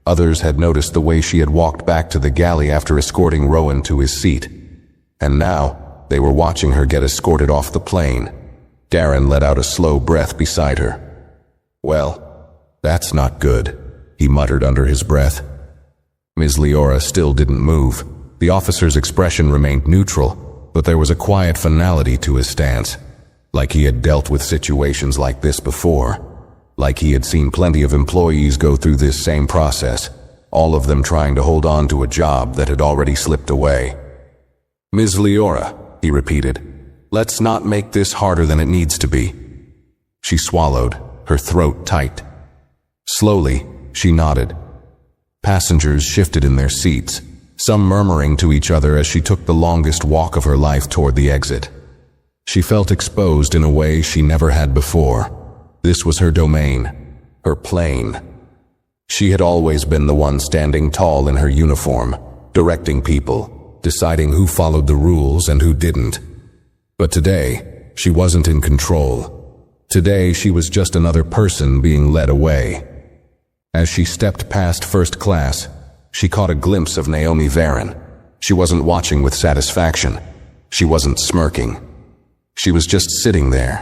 Others had noticed the way she had walked back to the galley after escorting Rowan to his seat. And now, they were watching her get escorted off the plane. Darren let out a slow breath beside her. "Well, that's not good," he muttered under his breath. Ms. Leora still didn't move. The officer's expression remained neutral, but there was a quiet finality to his stance, like he had dealt with situations like this before, like he had seen plenty of employees go through this same process, all of them trying to hold on to a job that had already slipped away. "Ms. Leora," he repeated, "let's not make this harder than it needs to be." She swallowed, her throat tight. Slowly, she nodded. Passengers shifted in their seats, some murmuring to each other as she took the longest walk of her life toward the exit. She felt exposed in a way she never had before. This was her domain, her plane. She had always been the one standing tall in her uniform, directing people, deciding who followed the rules and who didn't. But today, she wasn't in control. Today, she was just another person being led away. As she stepped past first class, she caught a glimpse of Naomi Varon. She wasn't watching with satisfaction. She wasn't smirking. She was just sitting there,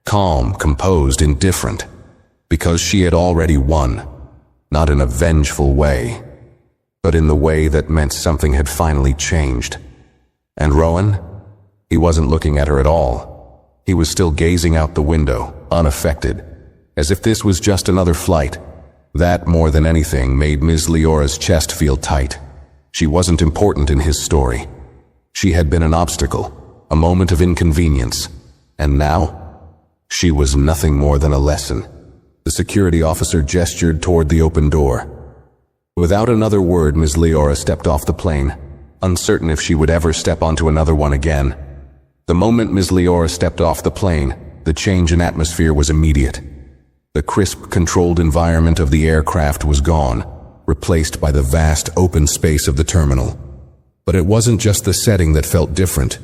calm, composed, indifferent, because she had already won, not in a vengeful way, but in the way that meant something had finally changed. And Rowan? He wasn't looking at her at all. He was still gazing out the window, unaffected, as if this was just another flight. That, more than anything, made Ms. Leora's chest feel tight. She wasn't important in his story. She had been an obstacle, a moment of inconvenience, and now, she was nothing more than a lesson. The security officer gestured toward the open door. Without another word, Ms. Leora stepped off the plane, uncertain if she would ever step onto another one again. The moment Ms. Leora stepped off the plane, the change in atmosphere was immediate. The crisp, controlled environment of the aircraft was gone, replaced by the vast open space of the terminal. But it wasn't just the setting that felt different.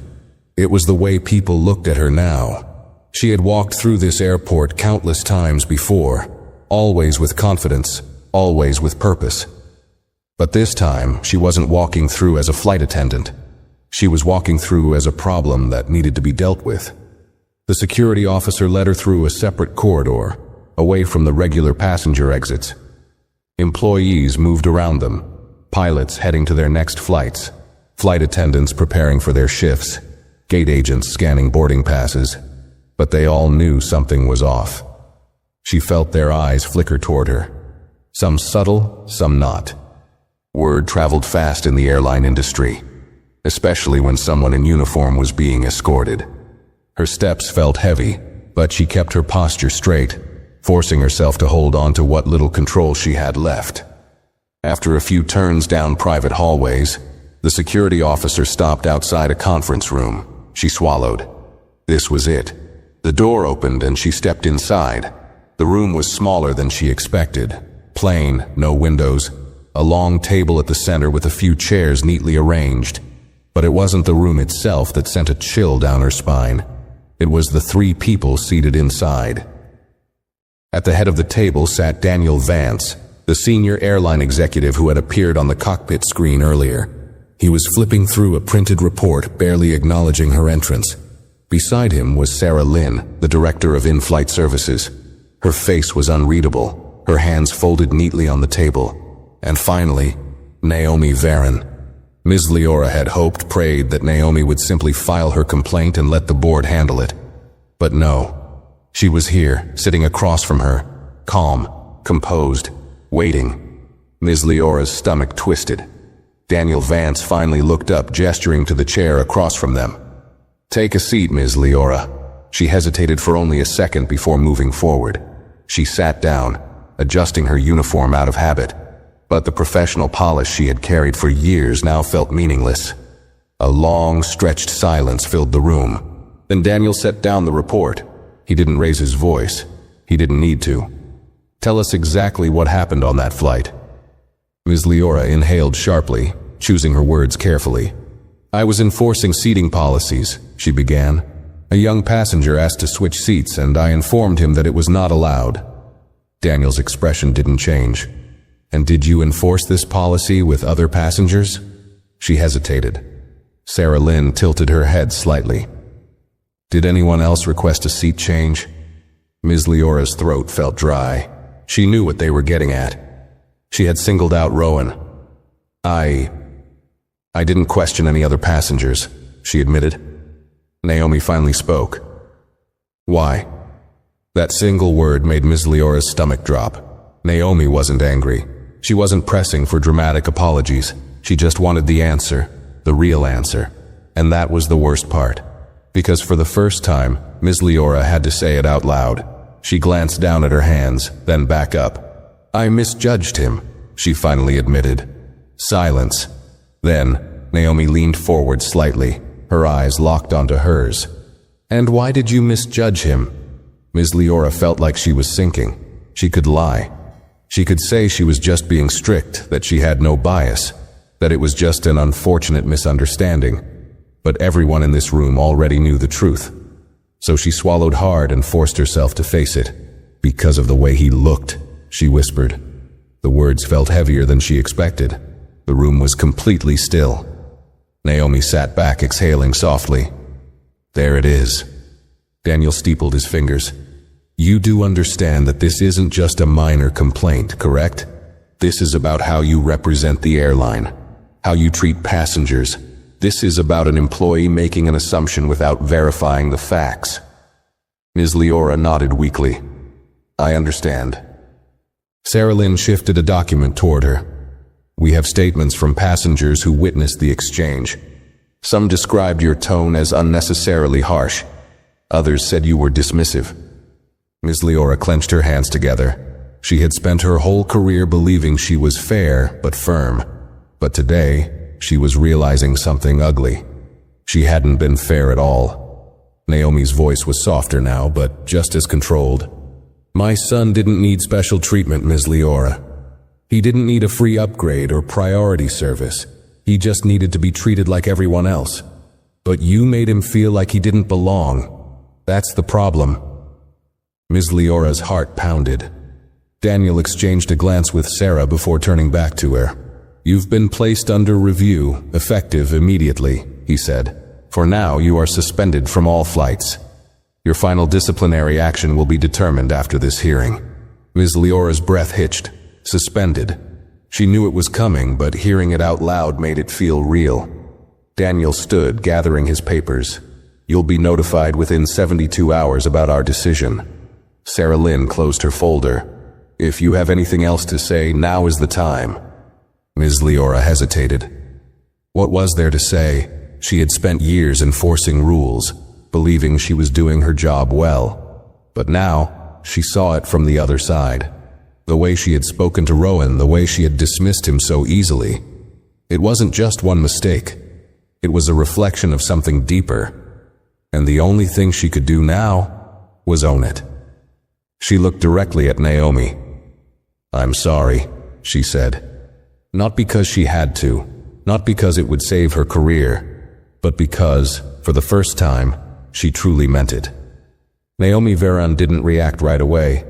It was the way people looked at her now. She had walked through this airport countless times before, always with confidence, always with purpose. But this time, she wasn't walking through as a flight attendant. She was walking through as a problem that needed to be dealt with. The security officer led her through a separate corridor, away from the regular passenger exits. Employees moved around them, pilots heading to their next flights, flight attendants preparing for their shifts, gate agents scanning boarding passes, but they all knew something was off. She felt their eyes flicker toward her, some subtle, some not. Word traveled fast in the airline industry, especially when someone in uniform was being escorted. Her steps felt heavy, but she kept her posture straight, forcing herself to hold on to what little control she had left. After a few turns down private hallways, the security officer stopped outside a conference room. She swallowed. This was it. The door opened and she stepped inside. The room was smaller than she expected. Plain, no windows, a long table at the center with a few chairs neatly arranged. But it wasn't the room itself that sent a chill down her spine. It was the three people seated inside. At the head of the table sat Daniel Vance, the senior airline executive who had appeared on the cockpit screen earlier. He was flipping through a printed report, barely acknowledging her entrance. Beside him was Sarah Lynn, the director of in-flight services. Her face was unreadable, her hands folded neatly on the table. And finally, Naomi Varon. Ms. Leora had hoped, prayed that Naomi would simply file her complaint and let the board handle it. But no. She was here, sitting across from her, calm, composed, waiting. Ms. Leora's stomach twisted. Daniel Vance finally looked up, gesturing to the chair across from them. "Take a seat, Ms. Leora." She hesitated for only a second before moving forward. She sat down, adjusting her uniform out of habit. But the professional polish she had carried for years now felt meaningless. A long, stretched silence filled the room. Then Daniel set down the report. He didn't raise his voice. He didn't need to. "Tell us exactly what happened on that flight." Ms. Leora inhaled sharply, choosing her words carefully. "I was enforcing seating policies," she began. "A young passenger asked to switch seats, and I informed him that it was not allowed." Daniel's expression didn't change. "And did you enforce this policy with other passengers?" She hesitated. Sarah Lynn tilted her head slightly. "Did anyone else request a seat change?" Ms. Leora's throat felt dry. She knew what they were getting at. She had singled out Rowan. I didn't question any other passengers," she admitted. Naomi finally spoke. "Why?" That single word made Ms. Leora's stomach drop. Naomi wasn't angry. She wasn't pressing for dramatic apologies. She just wanted the answer, the real answer. And that was the worst part. Because for the first time, Ms. Leora had to say it out loud. She glanced down at her hands, then back up. "I misjudged him. she finally admitted. Silence. Then, Naomi leaned forward slightly, her eyes locked onto hers. And why did you misjudge him? Ms. Leora felt like she was sinking. She could lie. She could say she was just being strict, that she had no bias, that it was just an unfortunate misunderstanding. But everyone in this room already knew the truth. So she swallowed hard and forced herself to face it. Because of the way he looked, she whispered. The words felt heavier than she expected. The room was completely still. Naomi sat back, exhaling softly. There it is. Daniel steepled his fingers. You do understand that this isn't just a minor complaint, correct? This is about how you represent the airline, how you treat passengers. This is about an employee making an assumption without verifying the facts. Ms. Leora nodded weakly. I understand. Sarah Lynn shifted a document toward her. We have statements from passengers who witnessed the exchange. Some described your tone as unnecessarily harsh. Others said you were dismissive. Ms. Leora clenched her hands together. She had spent her whole career believing she was fair but firm. But today, she was realizing something ugly. She hadn't been fair at all. Naomi's voice was softer now, but just as controlled. My son didn't need special treatment, Ms. Leora. He didn't need a free upgrade or priority service. He just needed to be treated like everyone else. But you made him feel like he didn't belong. That's the problem. Ms. Leora's heart pounded. Daniel exchanged a glance with Sarah before turning back to her. You've been placed under review, effective immediately, he said. For now, you are suspended from all flights. Your final disciplinary action will be determined after this hearing. Ms. Leora's breath hitched. Suspended. She knew it was coming, but hearing it out loud made it feel real. Daniel stood, gathering his papers. You'll be notified within 72 hours about our decision. Sarah Lynn closed her folder. If you have anything else to say, now is the time. Ms. Leora hesitated. What was there to say? She had spent years enforcing rules, believing she was doing her job well. But now, she saw it from the other side. The way she had spoken to Rowan, the way she had dismissed him so easily. It wasn't just one mistake. It was a reflection of something deeper. And the only thing she could do now was own it. She looked directly at Naomi. I'm sorry, she said. Not because she had to, not because it would save her career, but because, for the first time, she truly meant it. Naomi Veron didn't react right away.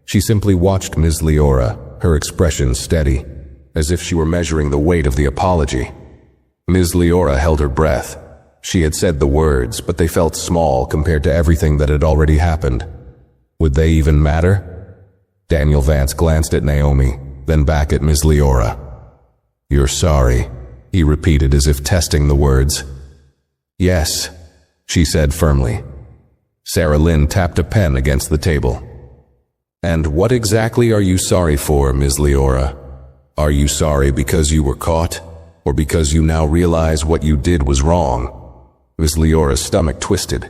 She simply watched Ms. Leora, her expression steady, as if she were measuring the weight of the apology. Ms. Leora held her breath. She had said the words, but they felt small compared to everything that had already happened. Would they even matter? Daniel Vance glanced at Naomi, then back at Ms. Leora. You're sorry, he repeated as if testing the words. Yes, she said firmly. Sarah Lynn tapped a pen against the table. And what exactly are you sorry for, Ms. Leora? Are you sorry because you were caught, or because you now realize what you did was wrong? Ms. Leora's stomach twisted.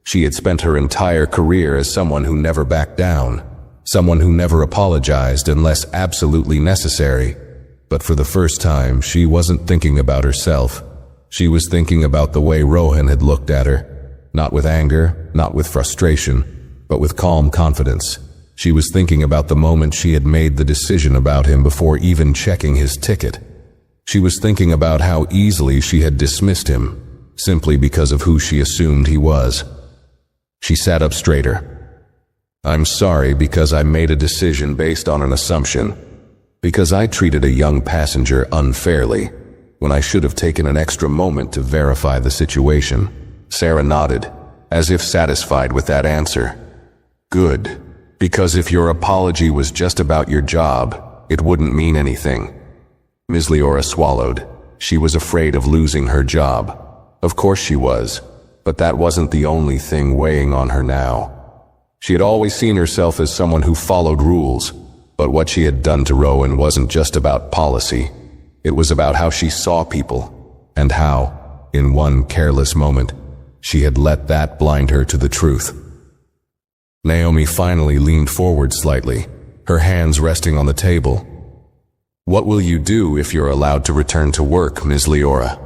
She had spent her entire career as someone who never backed down, someone who never apologized unless absolutely necessary. But for the first time, she wasn't thinking about herself. She was thinking about the way Rohan had looked at her, not with anger, not with frustration, but with calm confidence. She was thinking about the moment she had made the decision about him before even checking his ticket. She was thinking about how easily she had dismissed him, simply because of who she assumed he was. She sat up straighter. I'm sorry because I made a decision based on an assumption, because I treated a young passenger unfairly, when I should have taken an extra moment to verify the situation. Sarah nodded, as if satisfied with that answer. Good. Because if your apology was just about your job, it wouldn't mean anything. Ms. Leora swallowed. She was afraid of losing her job. Of course she was, but that wasn't the only thing weighing on her now. She had always seen herself as someone who followed rules, but what she had done to Rowan wasn't just about policy. It was about how she saw people, and how, in one careless moment, she had let that blind her to the truth. Naomi finally leaned forward slightly, her hands resting on the table. "What will you do if you're allowed to return to work, Ms. Leora?"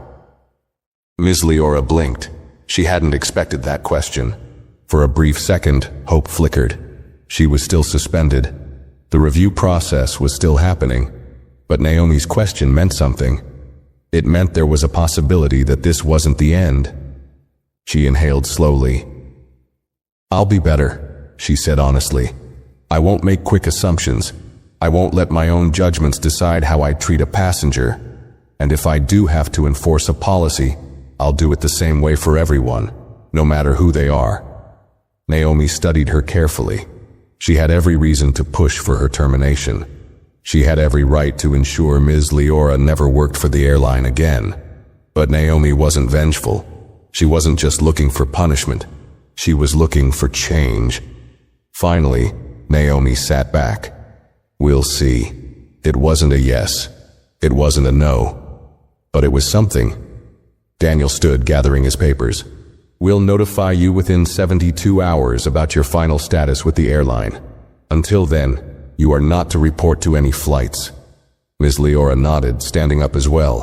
Ms. Leora blinked. She hadn't expected that question. For a brief second, hope flickered. She was still suspended. The review process was still happening. But Naomi's question meant something. It meant there was a possibility that this wasn't the end. She inhaled slowly. "I'll be better," she said honestly. "I won't make quick assumptions. I won't let my own judgments decide how I treat a passenger. And if I do have to enforce a policy, I'll do it the same way for everyone, no matter who they are." Naomi studied her carefully. She had every reason to push for her termination. She had every right to ensure Ms. Leora never worked for the airline again. But Naomi wasn't vengeful. She wasn't just looking for punishment. She was looking for change. Finally, Naomi sat back. "We'll see." It wasn't a yes. It wasn't a no. But it was something. Daniel stood gathering his papers. "We'll notify you within 72 hours about your final status with the airline. Until then, you are not to report to any flights." Ms. Leora nodded, standing up as well.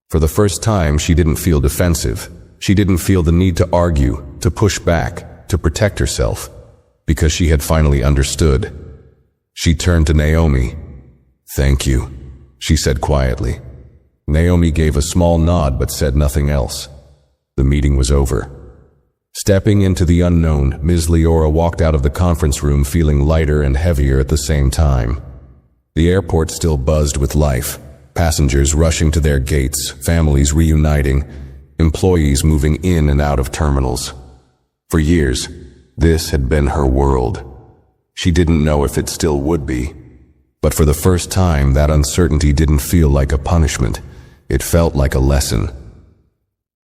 For the first time, she didn't feel defensive. She didn't feel the need to argue, to push back, to protect herself, because she had finally understood. She turned to Naomi. "Thank you," she said quietly. Naomi gave a small nod but said nothing else. The meeting was over. Stepping into the unknown, Ms. Leora walked out of the conference room feeling lighter and heavier at the same time. The airport still buzzed with life, passengers rushing to their gates, families reuniting, employees moving in and out of terminals. For years, this had been her world. She didn't know if it still would be. But for the first time, that uncertainty didn't feel like a punishment. It felt like a lesson.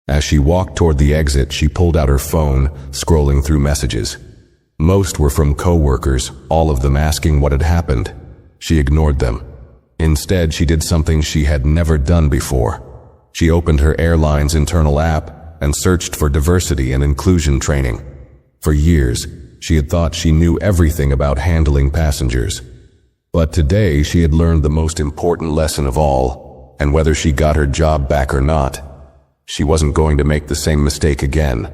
As she walked toward the exit, she pulled out her phone, scrolling through messages. Most were from co-workers, all of them asking what had happened. She ignored them. Instead, she did something she had never done before. She opened her airline's internal app and searched for diversity and inclusion training. For years, she had thought she knew everything about handling passengers. But today, she had learned the most important lesson of all, and whether she got her job back or not, she wasn't going to make the same mistake again.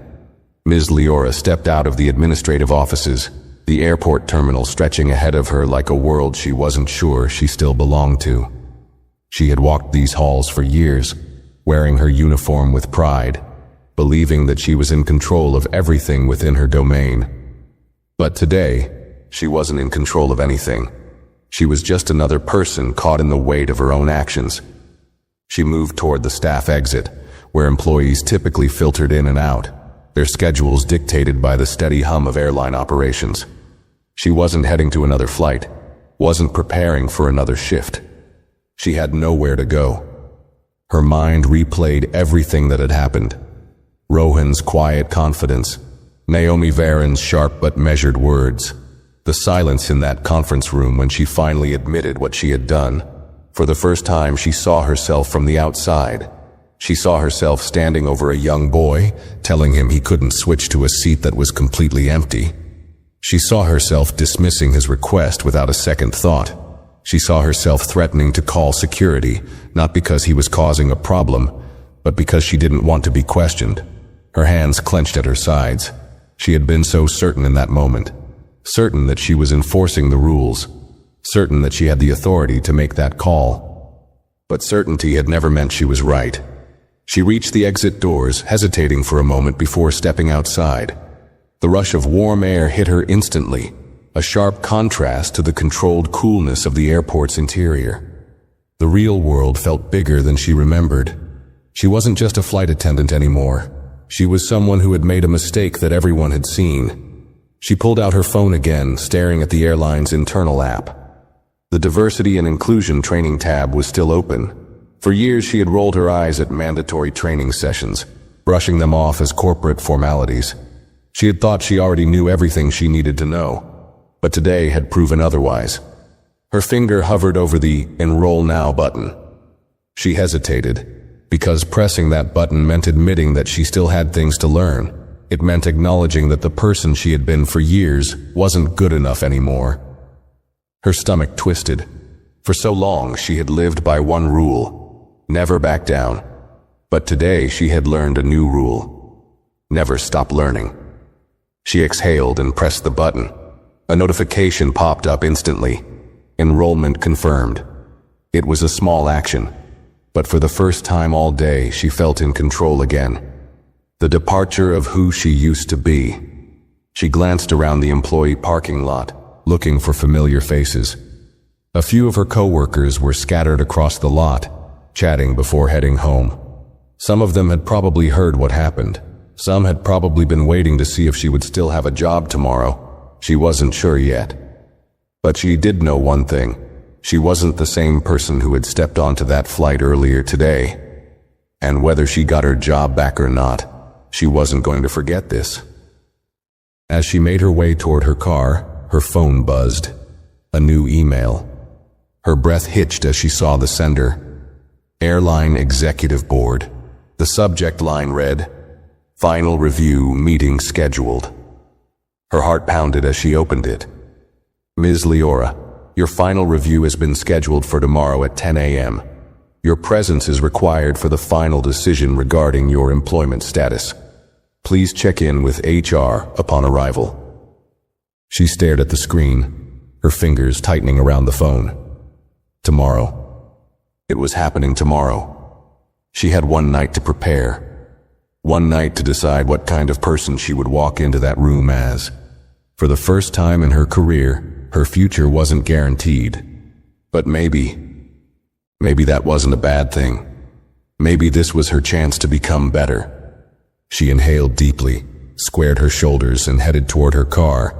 Ms. Leora stepped out of the administrative offices, the airport terminal stretching ahead of her like a world she wasn't sure she still belonged to. She had walked these halls for years, wearing her uniform with pride, believing that she was in control of everything within her domain. But today, she wasn't in control of anything. She was just another person caught in the weight of her own actions. She moved toward the staff exit, where employees typically filtered in and out, their schedules dictated by the steady hum of airline operations. She wasn't heading to another flight, wasn't preparing for another shift. She had nowhere to go. Her mind replayed everything that had happened. Rohan's quiet confidence, Naomi Varen's sharp but measured words, the silence in that conference room when she finally admitted what she had done. For the first time, she saw herself from the outside. She saw herself standing over a young boy, telling him he couldn't switch to a seat that was completely empty. She saw herself dismissing his request without a second thought. She saw herself threatening to call security, not because he was causing a problem, but because she didn't want to be questioned. Her hands clenched at her sides. She had been so certain in that moment, certain that she was enforcing the rules, certain that she had the authority to make that call. But certainty had never meant she was right. She reached the exit doors, hesitating for a moment before stepping outside. The rush of warm air hit her instantly, a sharp contrast to the controlled coolness of the airport's interior. The real world felt bigger than she remembered. She wasn't just a flight attendant anymore. She was someone who had made a mistake that everyone had seen. She pulled out her phone again, staring at the airline's internal app. The diversity and inclusion training tab was still open. For years, she had rolled her eyes at mandatory training sessions, brushing them off as corporate formalities. She had thought she already knew everything she needed to know, but today had proven otherwise. Her finger hovered over the Enroll Now button. She hesitated, because pressing that button meant admitting that she still had things to learn. It meant acknowledging that the person she had been for years wasn't good enough anymore. Her stomach twisted. For so long she had lived by one rule: never back down. But today she had learned a new rule: never stop learning. She exhaled and pressed the button. A notification popped up instantly. Enrollment confirmed. It was a small action, but for the first time all day she felt in control again. The departure of who she used to be. She glanced around the employee parking lot, looking for familiar faces. A few of her coworkers were scattered across the lot, chatting before heading home. Some of them had probably heard what happened. Some had probably been waiting to see if she would still have a job tomorrow. She wasn't sure yet. But she did know one thing. She wasn't the same person who had stepped onto that flight earlier today. And whether she got her job back or not, she wasn't going to forget this. As she made her way toward her car, her phone buzzed. A new email. Her breath hitched as she saw the sender. Airline Executive Board. The subject line read, "Final review meeting scheduled." Her heart pounded as she opened it. "Ms. Leora, your final review has been scheduled for tomorrow at 10 a.m. Your presence is required for the final decision regarding your employment status. Please check in with HR upon arrival." She stared at the screen, her fingers tightening around the phone. Tomorrow. It was happening tomorrow. She had one night to prepare. One night to decide what kind of person she would walk into that room as. For the first time in her career, her future wasn't guaranteed. But maybe that wasn't a bad thing. Maybe this was her chance to become better. She inhaled deeply, squared her shoulders, and headed toward her car.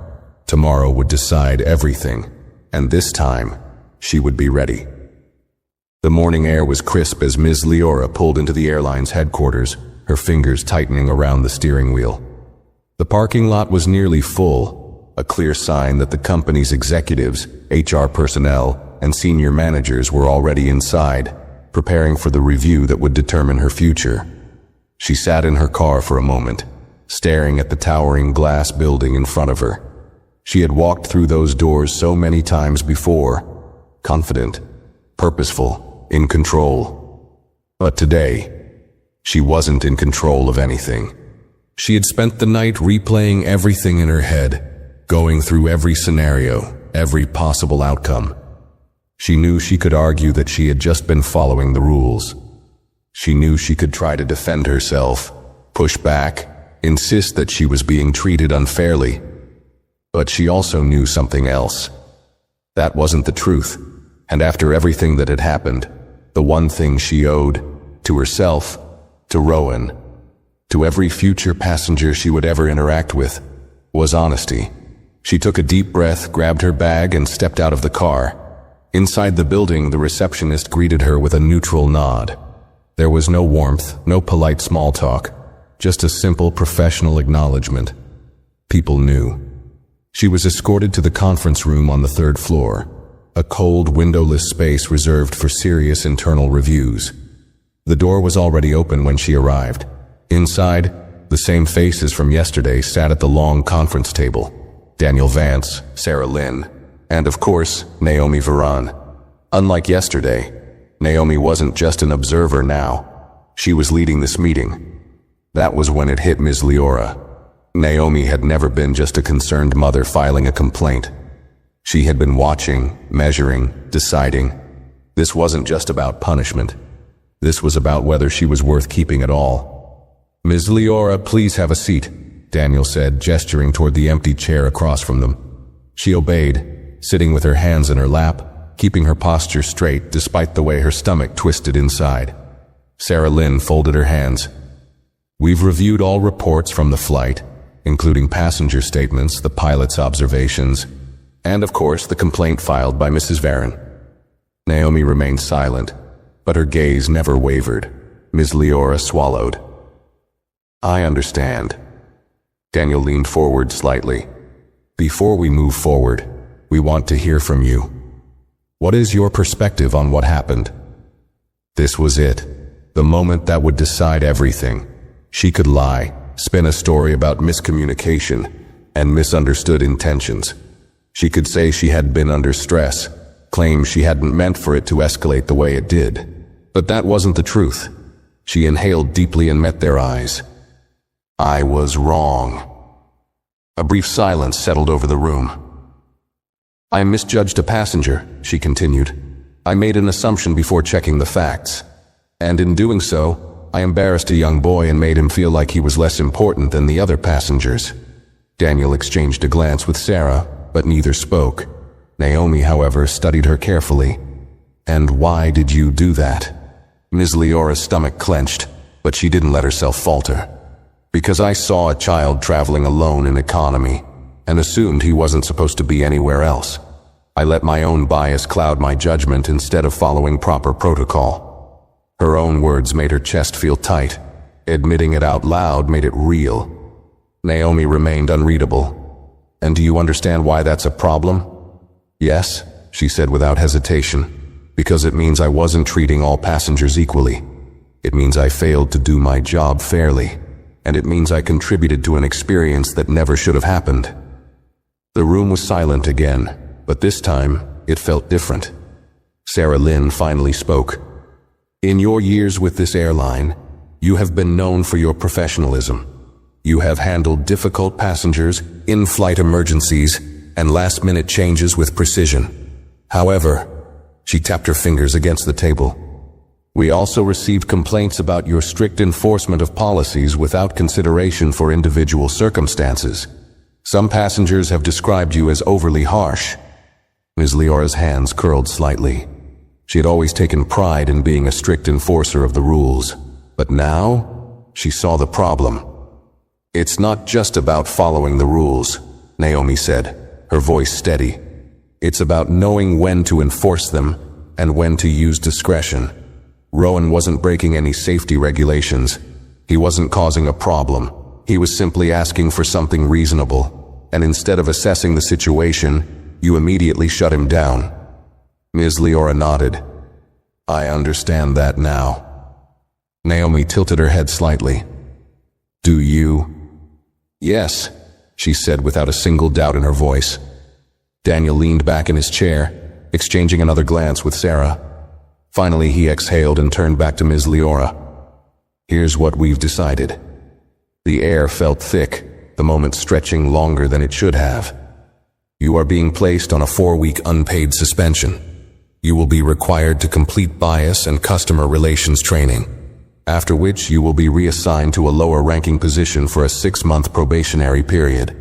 Tomorrow would decide everything, and this time, she would be ready. The morning air was crisp as Ms. Leora pulled into the airline's headquarters, her fingers tightening around the steering wheel. The parking lot was nearly full, a clear sign that the company's executives, HR personnel, and senior managers were already inside, preparing for the review that would determine her future. She sat in her car for a moment, staring at the towering glass building in front of her. She had walked through those doors so many times before, confident, purposeful, in control. But today, she wasn't in control of anything. She had spent the night replaying everything in her head, going through every scenario, every possible outcome. She knew she could argue that she had just been following the rules. She knew she could try to defend herself, push back, insist that she was being treated unfairly. But she also knew something else. That wasn't the truth, and after everything that had happened, the one thing she owed, to herself, to Rowan, to every future passenger she would ever interact with, was honesty. She took a deep breath, grabbed her bag, and stepped out of the car. Inside the building, the receptionist greeted her with a neutral nod. There was no warmth, no polite small talk, just a simple professional acknowledgement. People knew. She was escorted to the conference room on the third floor, a cold, windowless space reserved for serious internal reviews. The door was already open when she arrived. Inside, the same faces from yesterday sat at the long conference table. Daniel Vance, Sarah Lynn, and of course, Naomi Varan. Unlike yesterday, Naomi wasn't just an observer now. She was leading this meeting. That was when it hit Ms. Leora. Naomi had never been just a concerned mother filing a complaint. She had been watching, measuring, deciding. This wasn't just about punishment. This was about whether she was worth keeping at all. "Ms. Leora, please have a seat," Daniel said, gesturing toward the empty chair across from them. She obeyed, sitting with her hands in her lap, keeping her posture straight despite the way her stomach twisted inside. Sarah Lynn folded her hands. "We've reviewed all reports from the flight, including passenger statements, the pilot's observations, and of course the complaint filed by Mrs. Varan." Naomi remained silent, but her gaze never wavered. Ms. Leora swallowed. "I understand." Daniel leaned forward slightly. "Before we move forward, we want to hear from you. What is your perspective on what happened?" This was it, the moment that would decide everything. She could lie, spin a story about miscommunication and misunderstood intentions. She could say she had been under stress, claimed she hadn't meant for it to escalate the way it did. But that wasn't the truth. She inhaled deeply and met their eyes. I was wrong. A brief silence settled over the room. I misjudged a passenger, she continued. I made an assumption before checking the facts. And in doing so, I embarrassed a young boy and made him feel like he was less important than the other passengers. Daniel exchanged a glance with Sarah, but neither spoke. Naomi, however, studied her carefully. And why did you do that? Ms. Leora's stomach clenched, but she didn't let herself falter. Because I saw a child traveling alone in economy, and assumed he wasn't supposed to be anywhere else. I let my own bias cloud my judgment instead of following proper protocol. Her own words made her chest feel tight. Admitting it out loud made it real. Naomi remained unreadable. And do you understand why that's a problem? Yes, she said without hesitation. Because it means I wasn't treating all passengers equally. It means I failed to do my job fairly. And it means I contributed to an experience that never should have happened. The room was silent again, but this time it felt different. Sarah Lynn finally spoke. In your years with this airline, you have been known for your professionalism. You have handled difficult passengers, in-flight emergencies, and last-minute changes with precision. However, she tapped her fingers against the table. We also received complaints about your strict enforcement of policies without consideration for individual circumstances. Some passengers have described you as overly harsh. Ms. Leora's hands curled slightly. She had always taken pride in being a strict enforcer of the rules. But now, she saw the problem. It's not just about following the rules, Naomi said, her voice steady. It's about knowing when to enforce them and when to use discretion. Rowan wasn't breaking any safety regulations. He wasn't causing a problem. He was simply asking for something reasonable. And instead of assessing the situation, you immediately shut him down. Ms. Leora nodded. I understand that now. Naomi tilted her head slightly. Do you? Yes, she said without a single doubt in her voice. Daniel leaned back in his chair, exchanging another glance with Sarah. Finally, he exhaled and turned back to Ms. Leora. Here's what we've decided. The air felt thick, the moment stretching longer than it should have. You are being placed on a 4-week unpaid suspension. You will be required to complete bias and customer relations training, after which you will be reassigned to a lower-ranking position for a 6-month probationary period.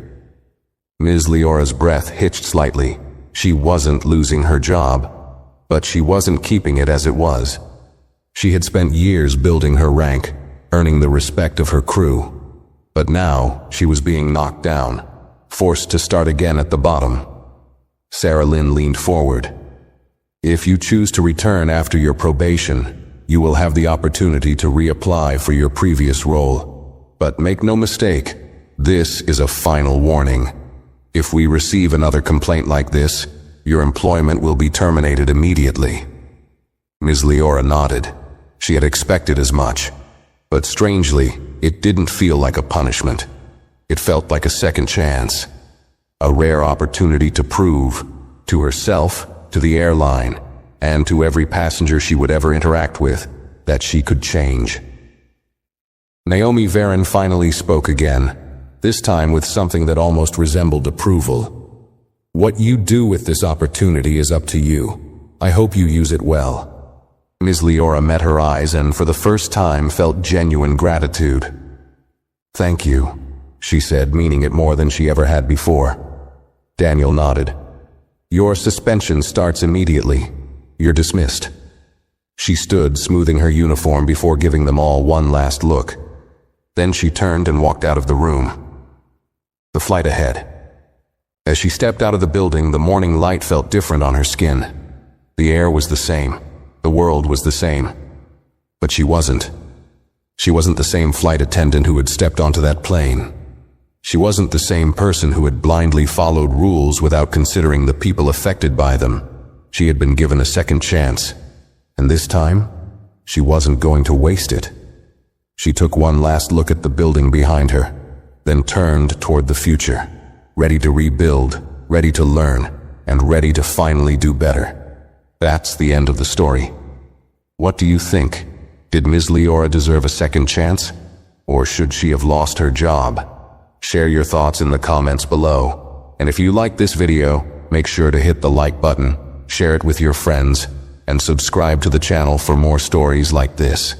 Ms. Leora's breath hitched slightly. She wasn't losing her job, but she wasn't keeping it as it was. She had spent years building her rank, earning the respect of her crew. But now, she was being knocked down, forced to start again at the bottom. Sarah Lynn leaned forward. If you choose to return after your probation, you will have the opportunity to reapply for your previous role. But make no mistake, this is a final warning. If we receive another complaint like this, your employment will be terminated immediately. Ms. Leora nodded. She had expected as much. But strangely, it didn't feel like a punishment. It felt like a second chance. A rare opportunity to prove, to herself, to the airline, and to every passenger she would ever interact with, that she could change. Naomi Varon finally spoke again, this time with something that almost resembled approval. What you do with this opportunity is up to you. I hope you use it well. Ms. Leora met her eyes and for the first time felt genuine gratitude. Thank you, she said, meaning it more than she ever had before. Daniel nodded. Your suspension starts immediately. You're dismissed. She stood, smoothing her uniform before giving them all one last look. Then she turned and walked out of the room. The flight ahead. As she stepped out of the building, the morning light felt different on her skin. The air was the same. The world was the same. But she wasn't. She wasn't the same flight attendant who had stepped onto that plane. She wasn't the same person who had blindly followed rules without considering the people affected by them. She had been given a second chance. And this time, she wasn't going to waste it. She took one last look at the building behind her, then turned toward the future, ready to rebuild, ready to learn, and ready to finally do better. That's the end of the story. What do you think? Did Ms. Leora deserve a second chance? Or should she have lost her job? Share your thoughts in the comments below. And if you like this video, make sure to hit the like button, share it with your friends, and subscribe to the channel for more stories like this.